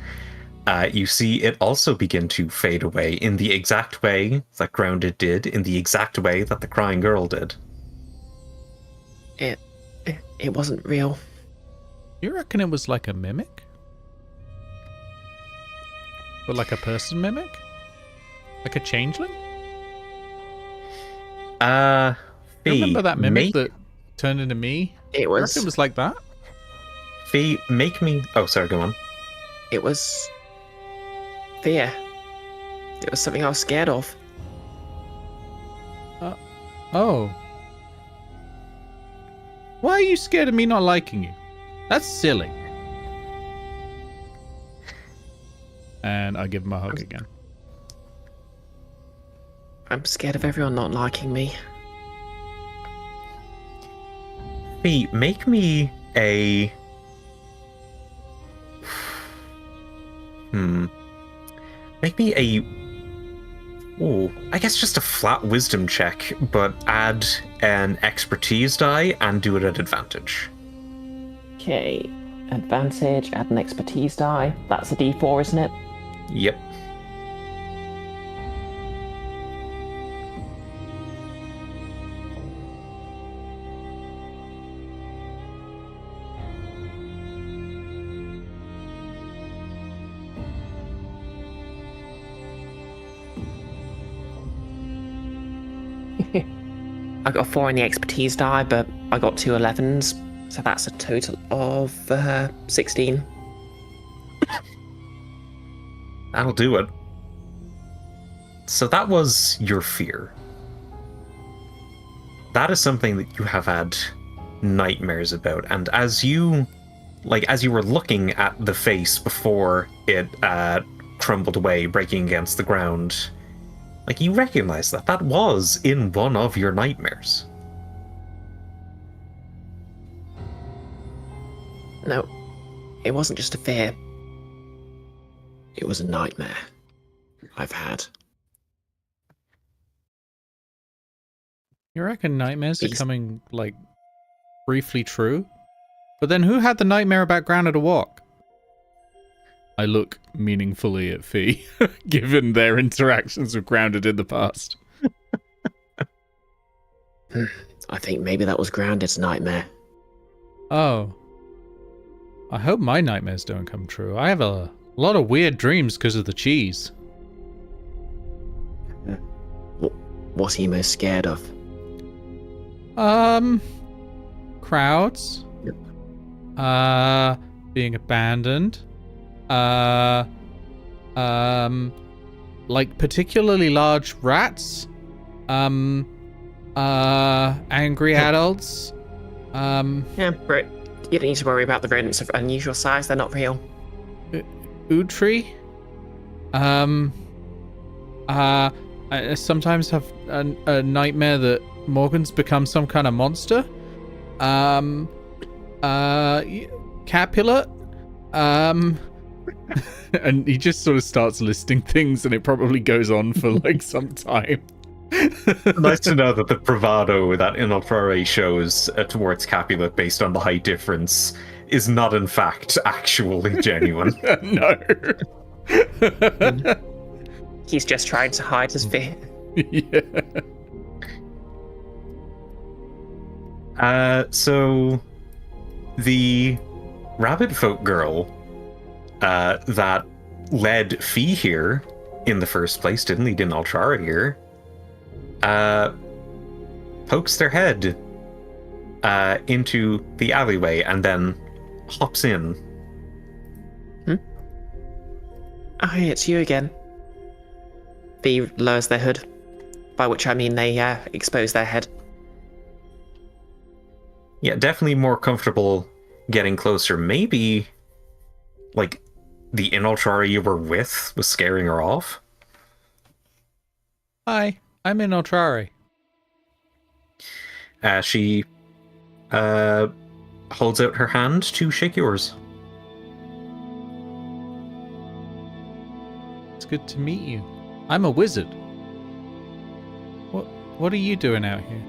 you see it also begin to fade away in the exact way that Grounded did, in the exact way that the Crying Girl did. It wasn't real. You reckon it was like a mimic? But like a person mimic? Like a changeling? You remember that mimic that turned into me? It I reckon was. it was like that? Fee, make me... Oh, sorry, go on. It was fear. It was something I was scared of. Oh. Why are you scared of me not liking you? That's silly. And I give him a hug again. I'm scared of everyone not liking me. Fee, make me a... Make me a... Ooh, I guess just a flat wisdom check, but add an expertise die and do it at advantage. Okay. Advantage, add an expertise die. That's a d4, isn't it? Yep. I got a 4 in the expertise die, but I got 2 11s, so that's a total of 16. That'll do it. So that was your fear. That is something that you have had nightmares about, and as you were looking at the face before it crumbled away, breaking against the ground. Like, you recognize that was in one of your nightmares. No, it wasn't just a fear. It was a nightmare I've had. You reckon nightmares are These- coming, like, briefly true? But then who had the nightmare about Grounded a Walk? I look meaningfully at Fee, given their interactions with Grounded in the past. I think maybe that was Grounded's nightmare. Oh. I hope my nightmares don't come true. I have a lot of weird dreams because of the cheese. What's he most scared of? Crowds. Being abandoned. Like particularly large rats. Angry adults. Yeah, but you don't need to worry about the rodents of unusual size. They're not real. Utri. I sometimes have a nightmare that Morgan's become some kind of monster. Capulet. And he just sort of starts listing things, and it probably goes on for like some time. Nice to know that the bravado that Inaltrare shows towards Capulet based on the height difference is not in fact actually genuine. No. He's just trying to hide his fear. Yeah. So the rabbit folk girl that led Fee here in the first place, didn't lead Inaltrare here, pokes their head into the alleyway and then hops in. Oh, hey, it's you again. V lowers their hood, by which I mean they expose their head. Yeah, definitely more comfortable getting closer. Maybe, like, the Inaltrare you were with was scaring her off? Hi, I'm in Altrari. She holds out her hand to shake yours. It's good to meet you. I'm a wizard. What are you doing out here?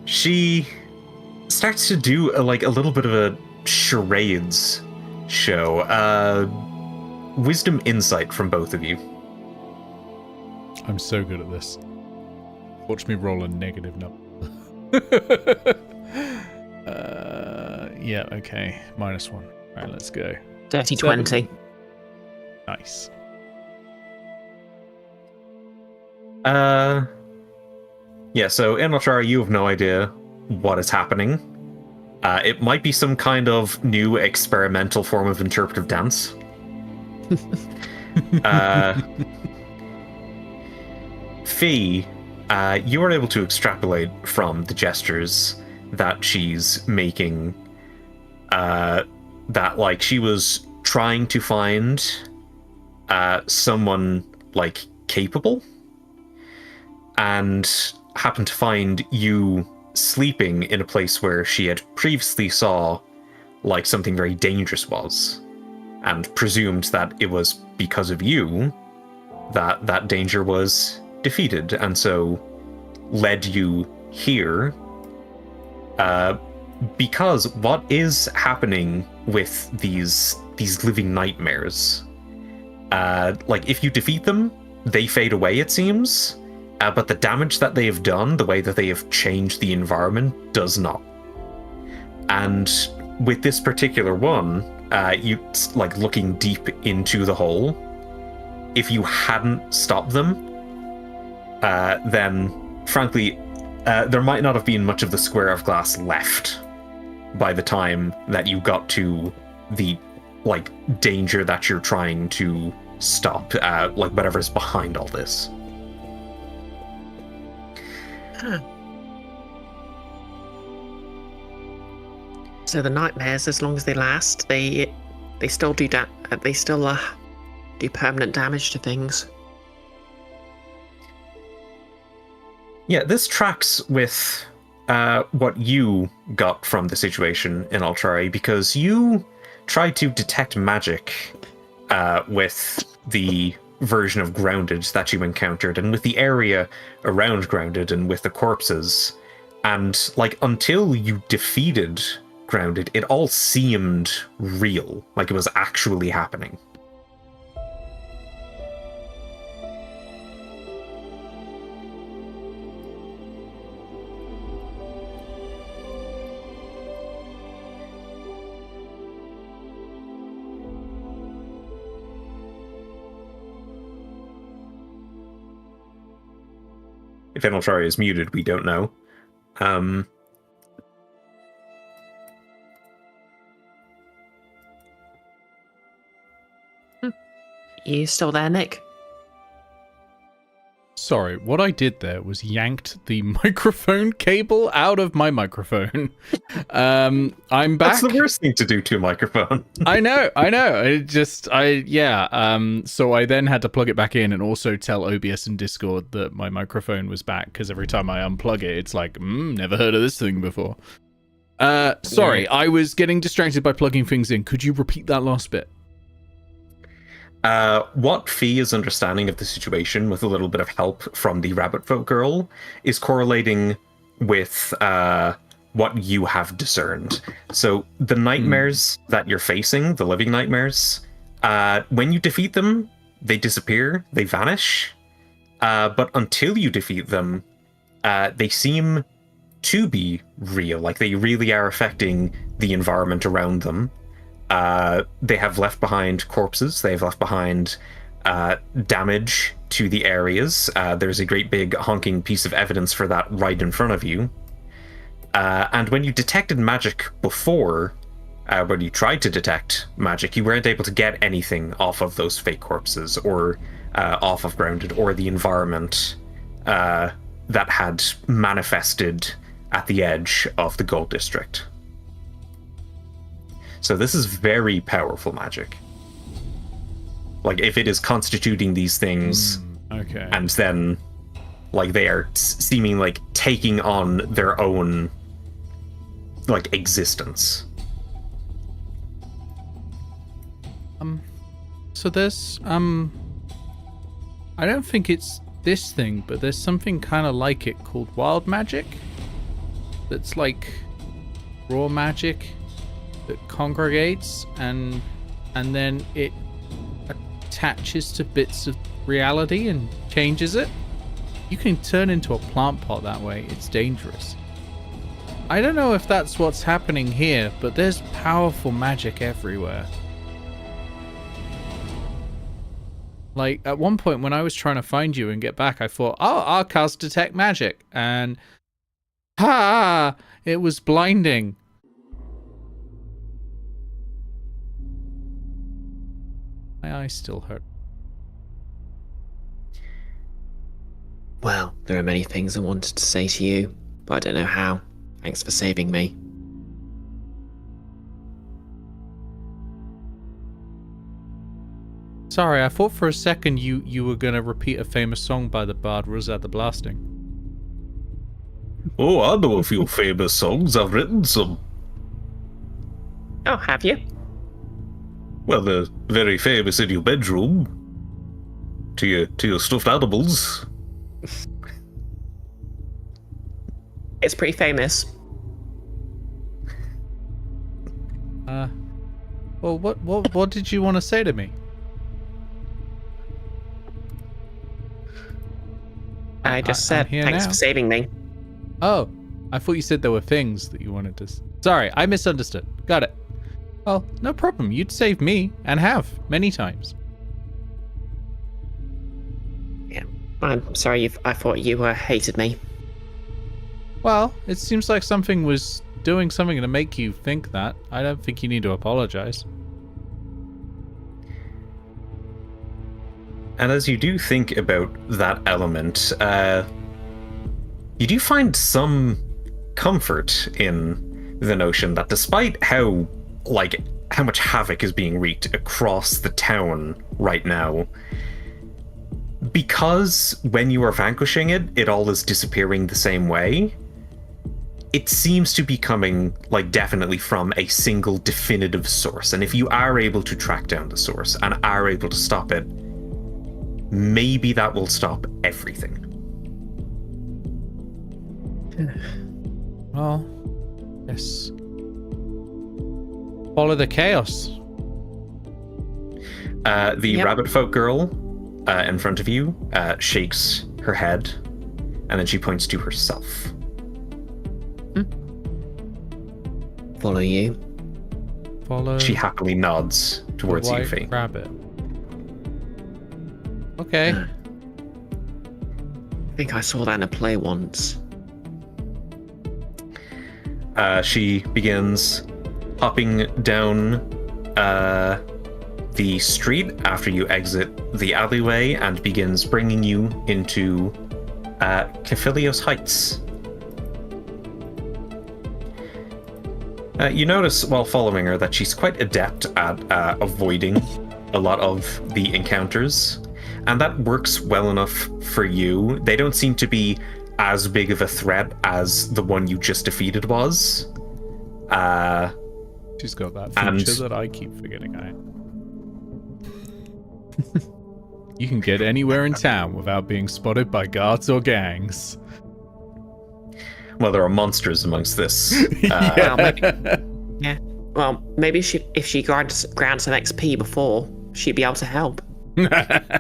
She starts to do a little bit of a charades show. Wisdom insight from both of you. I'm so good at this. Watch me roll a negative number. Yeah, okay. -1. Right, let's go. Dirty 7. 20. Nice. Yeah, so Inaltrare, you have no idea what is happening. It might be some kind of new experimental form of interpretive dance. Fee, you are able to extrapolate from the gestures that she's making that, like, she was trying to find someone, like, capable, and happened to find you sleeping in a place where she had previously saw, like, something very dangerous was, and presumed that it was because of you that that danger was defeated, and so led you here. Because what is happening with these living nightmares, like, if you defeat them, they fade away, it seems, but the damage that they have done, the way that they have changed the environment, does not. And with this particular one, you, like, looking deep into the hole, if you hadn't stopped them, then frankly, there might not have been much of the square of glass left by the time that you got to the, like, danger that you're trying to stop, like, whatever's behind all this. Huh. So the nightmares, as long as they last, they still do do permanent damage to things. Yeah, this tracks with what you got from the situation in Ultrari, because you tried to detect magic with the version of Grounded that you encountered, and with the area around Grounded, and with the corpses. And, like, until you defeated Grounded, it all seemed real, like it was actually happening. If Eneltari is muted, we don't know. You still there, Nick? Sorry, what I did there was yanked the microphone cable out of my microphone. I'm back. That's the worst thing to do to a microphone. I know. So I then had to plug it back in and also tell OBS and Discord that my microphone was back, because every time I unplug it, it's like, never heard of this thing before. Sorry, I was getting distracted by plugging things in. Could you repeat that last bit? What Fee understanding of the situation, with a little bit of help from the rabbit folk girl, is correlating with what you have discerned. So the nightmares that you're facing, the living nightmares, when you defeat them, they disappear, they vanish. But until you defeat them, they seem to be real, like they really are affecting the environment around them. They have left behind corpses, they have left behind damage to the areas. There's a great big honking piece of evidence for that right in front of you. And when you detected magic before, when you tried to detect magic, you weren't able to get anything off of those fake corpses, or off of Grounded, or the environment that had manifested at the edge of the Gold District. So this is very powerful magic. Like, if it is constituting these things, okay, and then, like, they are seeming like taking on their own, like, existence. So there's, I don't think it's this thing, but there's something kind of like it called wild magic. That's like raw magic that congregates and then it attaches to bits of reality and changes it. You can turn into a plant pot that way. It's dangerous. I don't know if that's what's happening here, but there's powerful magic everywhere. Like, at one point when I was trying to find you and get back, I thought, I'll cast Detect Magic, and it was blinding. My eyes still hurt. Well, there are many things I wanted to say to you, but I don't know how. Thanks for saving me. Sorry, I thought for a second you were gonna repeat a famous song by the Bard Rosette the Blasting. Oh, I know a few famous songs. I've written some. Oh, have you? Well, they're very famous in your bedroom. To your stuffed animals. It's pretty famous. Well, what did you want to say to me? I just said here thanks now. for saving me. Oh, I thought you said there were things that you wanted to... Sorry, I misunderstood. Got it. Well, no problem. You'd saved me, and have, many times. Yeah, I'm sorry. I thought you hated me. Well, it seems like something was doing something to make you think that. I don't think you need to apologize. And as you do think about that element, you do find some comfort in the notion that despite how much havoc is being wreaked across the town right now, because when you are vanquishing it, it all is disappearing the same way, it seems to be coming, definitely from a single definitive source. And if you are able to track down the source and are able to stop it, maybe that will stop everything. Well, yes. Follow the chaos. The rabbit folk girl in front of you shakes her head, and then she points to herself. Follow you. Follow. She happily nods towards you, Fee. Rabbit. Okay. I think I saw that in a play once. She begins hopping down the street after you exit the alleyway and begins bringing you into Kephilios Heights. You notice while following her that she's quite adept at avoiding a lot of the encounters, and that works well enough for you. They don't seem to be as big of a threat as the one you just defeated was. She's got that feature that I keep forgetting I. You can get anywhere in town without being spotted by guards or gangs. Well, there are monsters amongst this. Well, maybe if she grants some XP before, she'd be able to help. But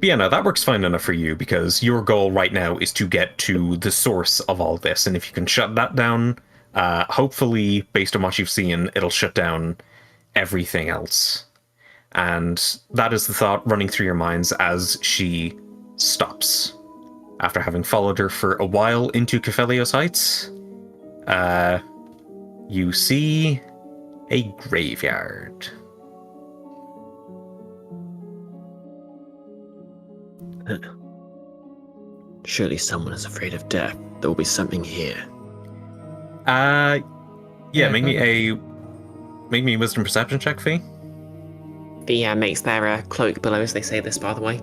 yeah, no, that works fine enough for you because your goal right now is to get to the source of all this, and if you can shut that down, hopefully, based on what you've seen, it'll shut down everything else. And that is the thought running through your minds as she stops. After having followed her for a while into Kephilios Heights, you see a graveyard. Surely someone is afraid of death. There will be something here. Yeah, make me a wisdom perception check, Fee. The makes their cloak billows. They say this, by the way.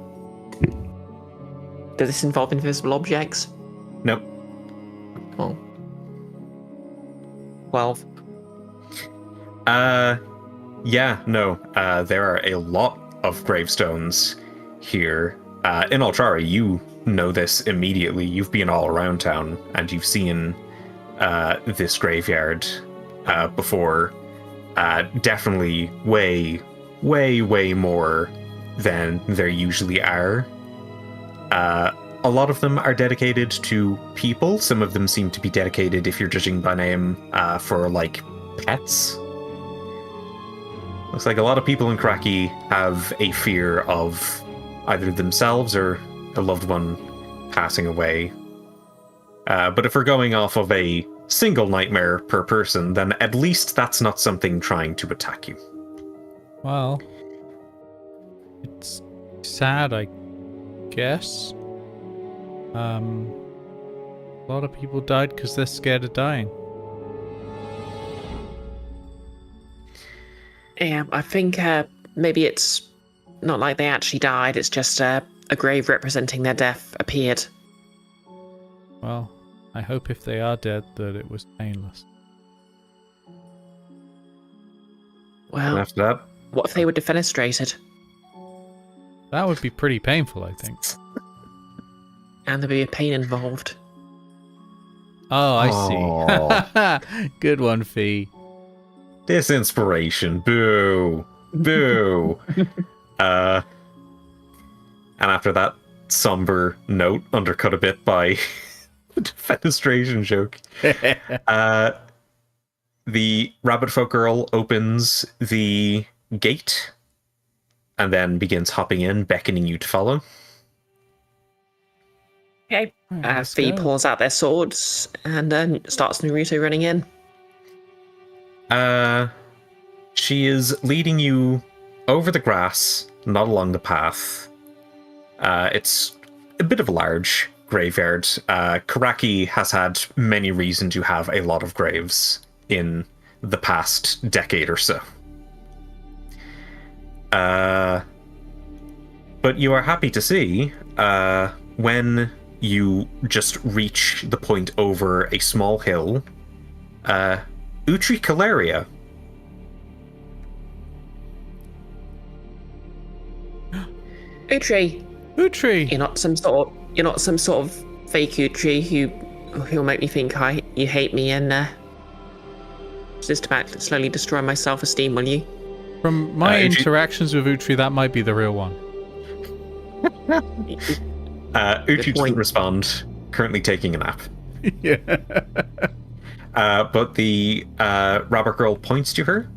Does this involve invisible objects? Nope. Oh. 12. Yeah, no. There are a lot of gravestones here. In Altrari, you know this immediately. You've been all around town, and you've seen this graveyard before. Definitely way more than there usually are. A lot of them are dedicated to people. Some of them seem to be dedicated, if you're judging by name, for, pets. Looks like a lot of people in Korakii have a fear of either themselves or a loved one passing away. But if we're going off of a single nightmare per person, then at least that's not something trying to attack you. Well, it's sad, I guess. A lot of people died because they're scared of dying. Yeah, I think maybe it's not like they actually died. It's just a grave representing their death appeared. Well, I hope if they are dead that it was painless. Well, And after that, what if they were defenestrated? That would be pretty painful, I think. And there'd be a pain involved. Oh, I see. Good one, Fee. this inspiration, boo, boo. And after that somber note, undercut a bit by the defenestration joke, the rabbit folk girl opens the gate and then begins hopping in, beckoning you to follow. Okay. Fee pulls out their swords and then starts Naruto running in. She is leading you over the grass, not along the path. It's a bit of a large graveyard. Korakii has had many reasons to have a lot of graves in the past decade or so. But you are happy to see, when you just reach the point over a small hill, Utricularia. Utri, Utri! you're not some sort of fake Utri who'll make me think you hate me and systematically slowly destroy my self-esteem, will you? From my Utri- interactions with Utri, that might be the real one. Utri point. doesn't respond, currently taking a nap. Yeah. But the rabbit girl points to her,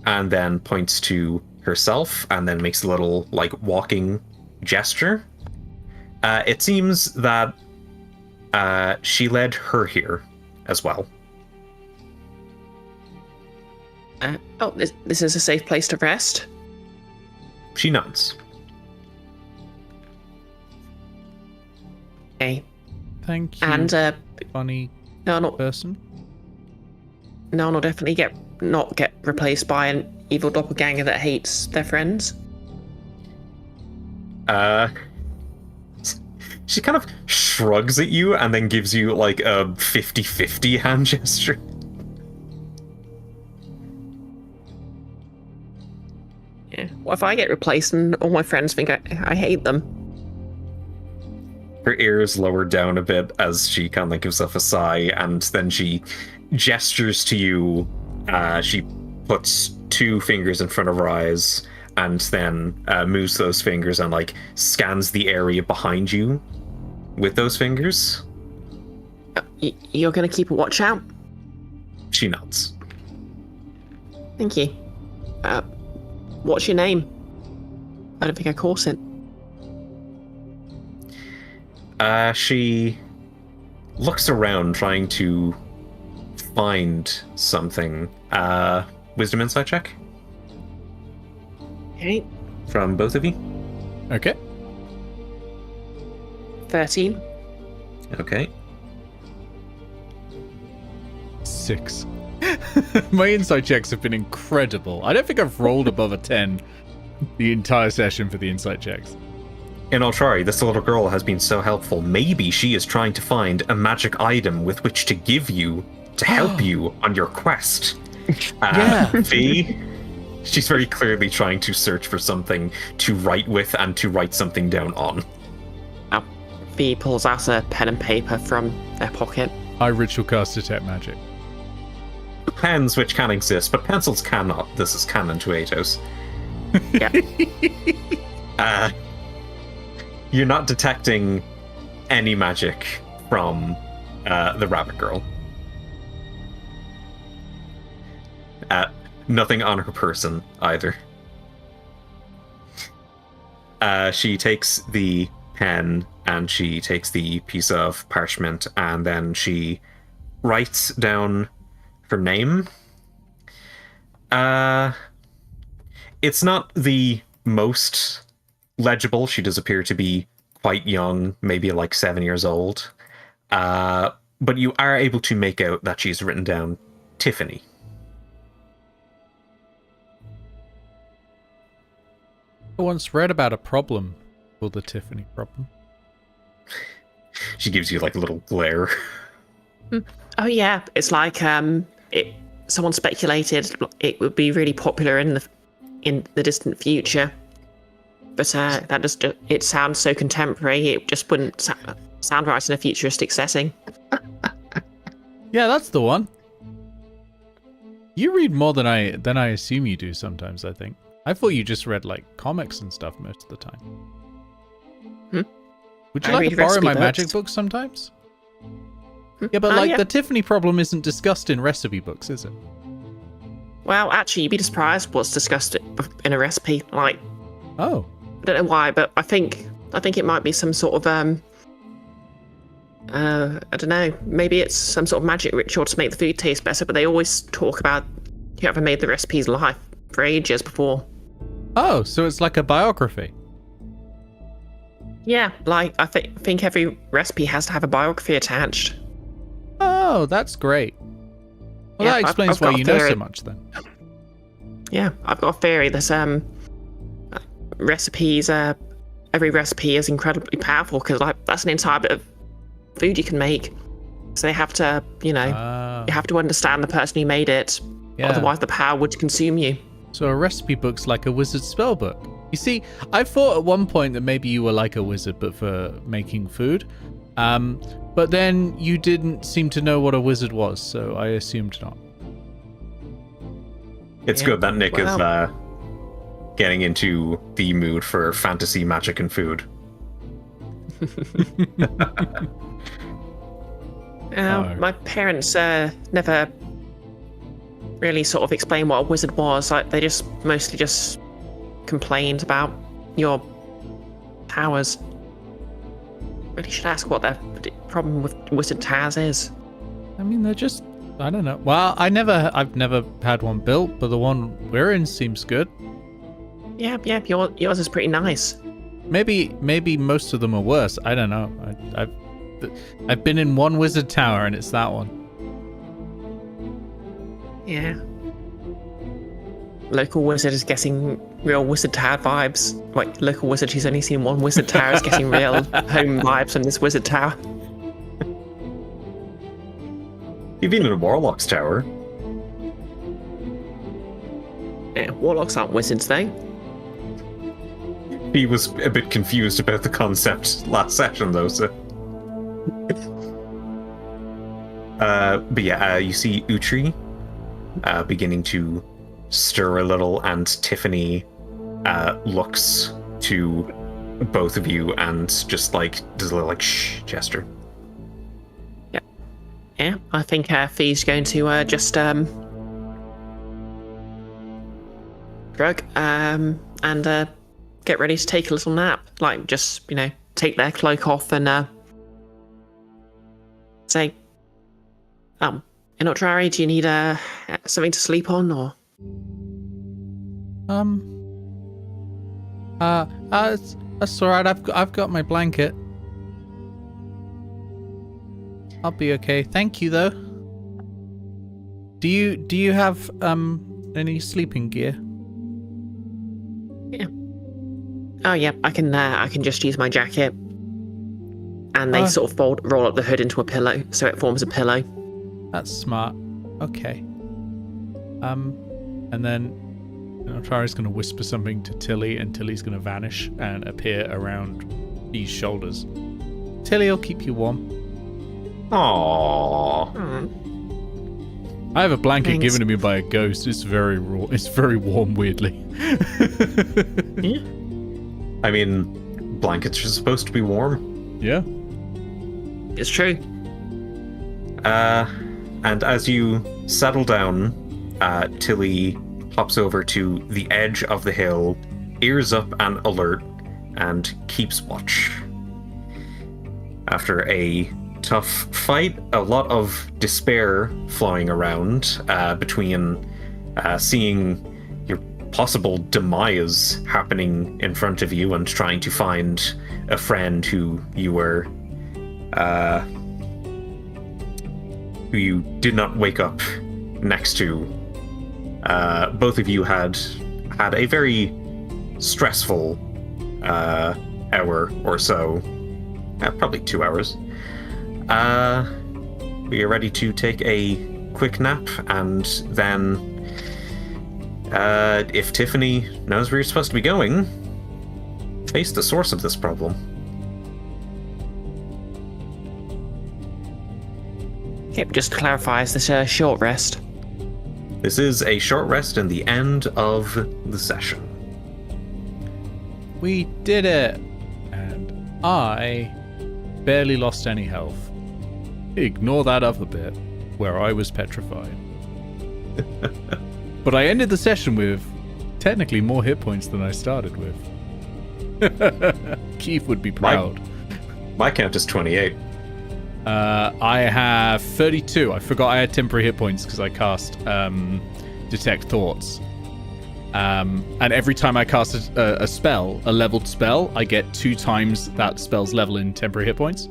and then points to herself, and then makes a little, like, walking gesture. It seems that she led her here as well. This is a safe place to rest. She nods. Okay. Thank you, And funny no, person. I'll definitely not get replaced by an evil doppelganger that hates their friends. She kind of shrugs at you and then gives you, like, a 50-50 hand gesture. Yeah. What if I get replaced and all my friends think I hate them? Her ears lower down a bit as she kind of, like, gives off a sigh, and then she gestures to you. She puts 2 fingers in front of her eyes, and then moves those fingers and, like, scans the area behind you with those fingers. You're gonna keep a watch out? She nods. Thank you. What's your name? I don't think I caught it. She looks around trying to find something. Wisdom insight check Okay. from both of you. Okay. 13. Okay. 6. My insight checks have been incredible. I don't think I've rolled above a 10 the entire session for the insight checks. In Ultrari, this little girl has been so helpful. Maybe she is trying to find a magic item with which to give you, to help you on your quest. Yeah. V, she's very clearly trying to search for something to write with and to write something down on. V pulls out a pen and paper from their pocket. I ritual cast detect magic. Pens, which can exist, but pencils cannot. This is canon to Aetos. Yeah. You're not detecting any magic from the rabbit girl. Nothing on her person either. She takes the pen and she takes the piece of parchment, and then she writes down her name. It's not the most legible. She does appear to be quite young, maybe like 7 years old. But you are able to make out that she's written down Tiffany. I once read about a problem called the Tiffany problem. She gives you like a little glare. Oh yeah, it's like someone speculated it would be really popular in the distant future, but that just it sounds so contemporary. It just wouldn't sound right in a futuristic setting. Yeah, that's the one. You read more than I assume you do sometimes, I think. I thought you just read like comics and stuff most of the time. Would you I like read to borrow recipe my books. magic books sometimes? Yeah, but like yeah. the Tiffany problem isn't discussed in recipe books, is it? Well, actually, you'd be surprised what's discussed in a recipe. Like, Oh. I don't know why, but I think it might be some sort of I don't know. Maybe it's some sort of magic ritual to make the food taste better. But they always talk about whoever made the recipes live for ages before. Oh, so it's like a biography. Yeah, like I think every recipe has to have a biography attached. Oh, that's great. Well, Yeah, that explains I've got why a you know so theory. much then. Yeah, I've got a theory. There's recipes. Every recipe is incredibly powerful because like that's an entire bit of food you can make. So they have to, you have to understand the person who made it. Yeah. Otherwise, the power would consume you. So a recipe book's like a wizard spell book. You see, I thought at one point that maybe you were like a wizard, but for making food. But then you didn't seem to know what a wizard was, so I assumed not. It's good that Nick is getting into the mood for fantasy, magic, and food. My parents never really sort of explained what a wizard was. Like they just mostly just complained about your powers. Really should ask what their problem with wizard towers is. I mean, they're just, I don't know. Well, I've never had one built, but the one we're in seems good. Yeah, yours is pretty nice. Maybe most of them are worse. I don't know. I've been in one wizard tower and it's that one. Yeah. Local wizard is getting real wizard tower vibes. Like local wizard who's only seen one wizard tower is getting real home vibes from this wizard tower. You've been in a warlock's tower. Yeah, warlocks aren't wizards though. He was a bit confused about the concept last session, though, so... but yeah, you see Utri beginning to stir a little, and Tiffany looks to both of you and just like does a little like shh gesture. Yeah, I think Fee's going to just drug and get ready to take a little nap. Like just take their cloak off and say, Inotrari, do you need something to sleep on or? That's all right. I've got my blanket. I'll be okay. Thank you, though. Do you have any sleeping gear? Yeah. Oh yeah, I can just use my jacket. And they sort of roll up the hood into a pillow, so it forms a pillow. That's smart. Okay. And then Atari's going to whisper something to Tilly, and Tilly's going to vanish and appear around Fee's shoulders. Tilly will keep you warm. Aww. I have a blanket Thanks. given to me by a ghost. It's very raw. It's very warm, weirdly. Yeah. I mean, blankets are supposed to be warm. Yeah. It's true. And as you settle down, Tilly hops over to the edge of the hill, ears up and alert, and keeps watch. After a tough fight, a lot of despair flowing around between seeing your possible demise happening in front of you and trying to find a friend who you were who you did not wake up next to. Both of you had a very stressful hour or so, probably 2 hours. We are ready to take a quick nap, and then if Tiffany knows where you're supposed to be going, face the source of this problem. Yep, just to clarify, is this a short rest? This is a short rest in the end of the session. We did it! And I barely lost any health. Ignore that other bit, where I was petrified. But I ended the session with technically more hit points than I started with. Keith would be proud. My count is 28. I have 32. I forgot I had temporary hit points because I cast Detect Thoughts. And every time I cast a spell, a leveled spell, I get 2 times that spell's level in temporary hit points.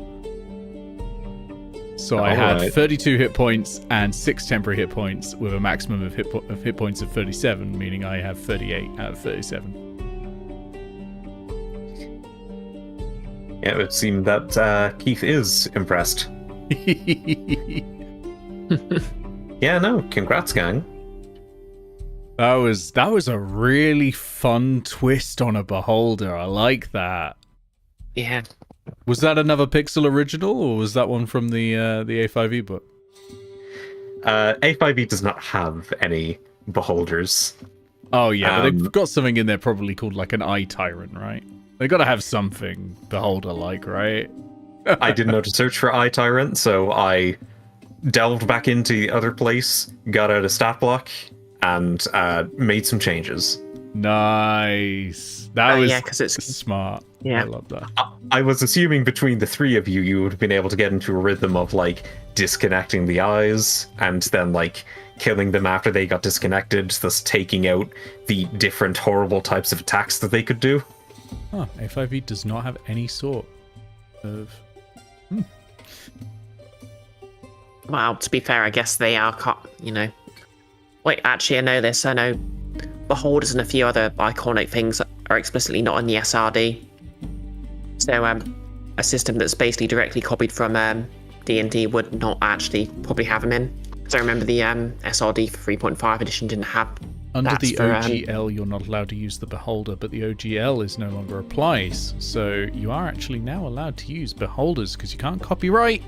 So I had 32 hit points and 6 temporary hit points with a maximum of hit points of 37, meaning I have 38 out of 37. Yeah, it would seem that Keith is impressed. Yeah, no, congrats, gang. That was a really fun twist on a beholder. I like that. Yeah. Was that another Pixel original, or was that one from the A5e book? A5e does not have any beholders. Oh yeah, but they've got something in there probably called like an eye tyrant, right? They got to have something beholder-like, right? I didn't know to search for eye tyrant, so I delved back into the other place, got out a stat block, and made some changes. Nice. That was yeah, 'cause it's smart. Yeah. I love that. I was assuming between the 3 of you, you would have been able to get into a rhythm of like disconnecting the eyes and then like killing them after they got disconnected, thus taking out the different horrible types of attacks that they could do. Huh, A5e does not have any sort of... Well, to be fair, I guess they are, Wait, actually, I know this. I know beholders and a few other iconic things are explicitly not in the SRD. So, a system that's basically directly copied from D&D would not actually probably have them in. Because I remember the SRD for 3.5 edition didn't have. Under That's the for, OGL, you're not allowed to use the beholder, but the OGL is no longer applies. So you are actually now allowed to use beholders because you can't copyright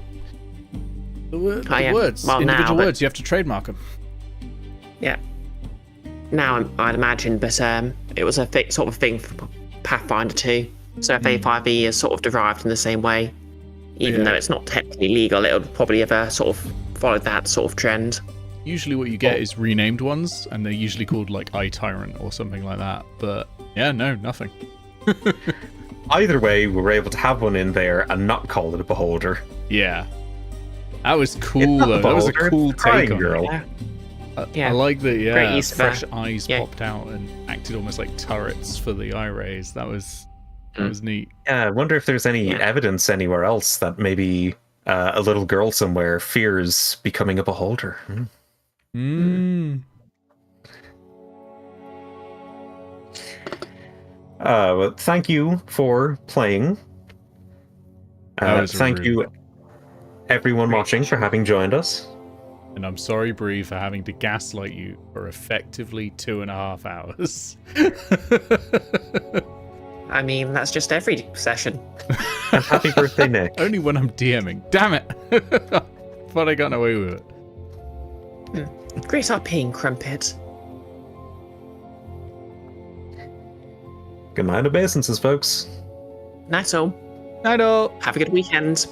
the words, well, individual now, words. You have to trademark them. Yeah. Now I'd imagine, but it was a sort of thing for Pathfinder 2. So if A5e is sort of derived in the same way, even though it's not technically legal, it would probably have sort of followed that sort of trend. Usually what you get is renamed ones, and they're usually called like Eye Tyrant or something like that. But yeah, no, nothing. Either way, we were able to have one in there and not call it a beholder. Yeah. That was cool, though. That was a cool take on girl. it. Yeah. I like that, Great use of fresh that. eyes Yeah. popped out and acted almost like turrets for the eye rays. That was neat. Yeah, I wonder if there's any evidence anywhere else that maybe a little girl somewhere fears becoming a beholder. Well, thank you for playing. Thank you, everyone watching, for having joined us. And I'm sorry, Bree, for having to gaslight you for effectively 2.5 hours. I mean, that's just every session. And happy birthday, Nick. Only when I'm DMing. Damn it! Thought I got away with it. Great RPing, Crumpet. Good night, obeisances, folks. Night all. Night all. Have a good weekend.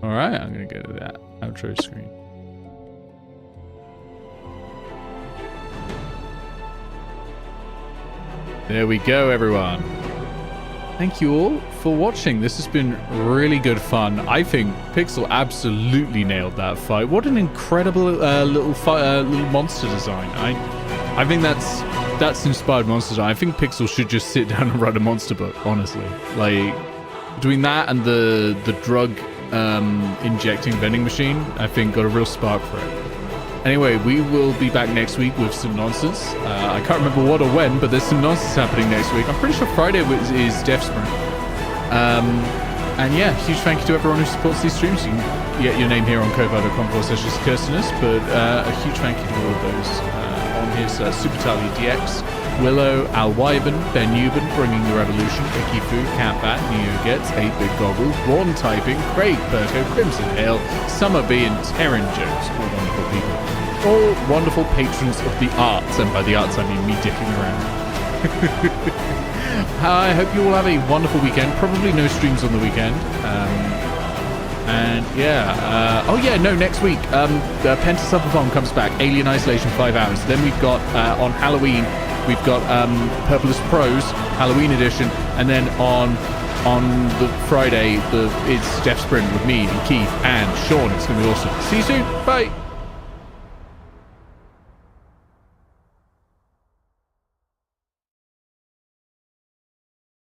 Alright, I'm gonna go to that outro screen. There we go, everyone. Thank you all for watching. This has been really good fun. I think Pixel absolutely nailed that fight. What an incredible little monster design. I think that's inspired monster design. I think Pixel should just sit down and write a monster book, honestly. Like, between that and the drug injecting vending machine, I think got a real spark for it. Anyway, we will be back next week with some nonsense. I can't remember what or when, but there's some nonsense happening next week. I'm pretty sure Friday is Death Sprint. And yeah, huge thank you to everyone who supports these streams. You can get your name here on Kovar.com/Kirstenus, but a huge thank you to all of those on his Supertalia DX, Willow, Al Wyben, Ben Newben, Bringing the Revolution, Icky Fu, Catbat, Neo Gets, 8-Bit Goggles, Ron Typing, Craig Perko, Crimson Hale, Summer B, and Terran Jones. All wonderful people. All wonderful patrons of the arts, and by the arts I mean me dicking around. I hope you all have a wonderful weekend. Probably no streams on the weekend. And yeah, next week, Penta Subathon comes back, Alien Isolation 5 hours. Then we've got, on Halloween, we've got Purplest Pros, Halloween edition. And then on the Friday, it's Death Sprint with me and Keith and Sean. It's going to be awesome. See you soon. Bye.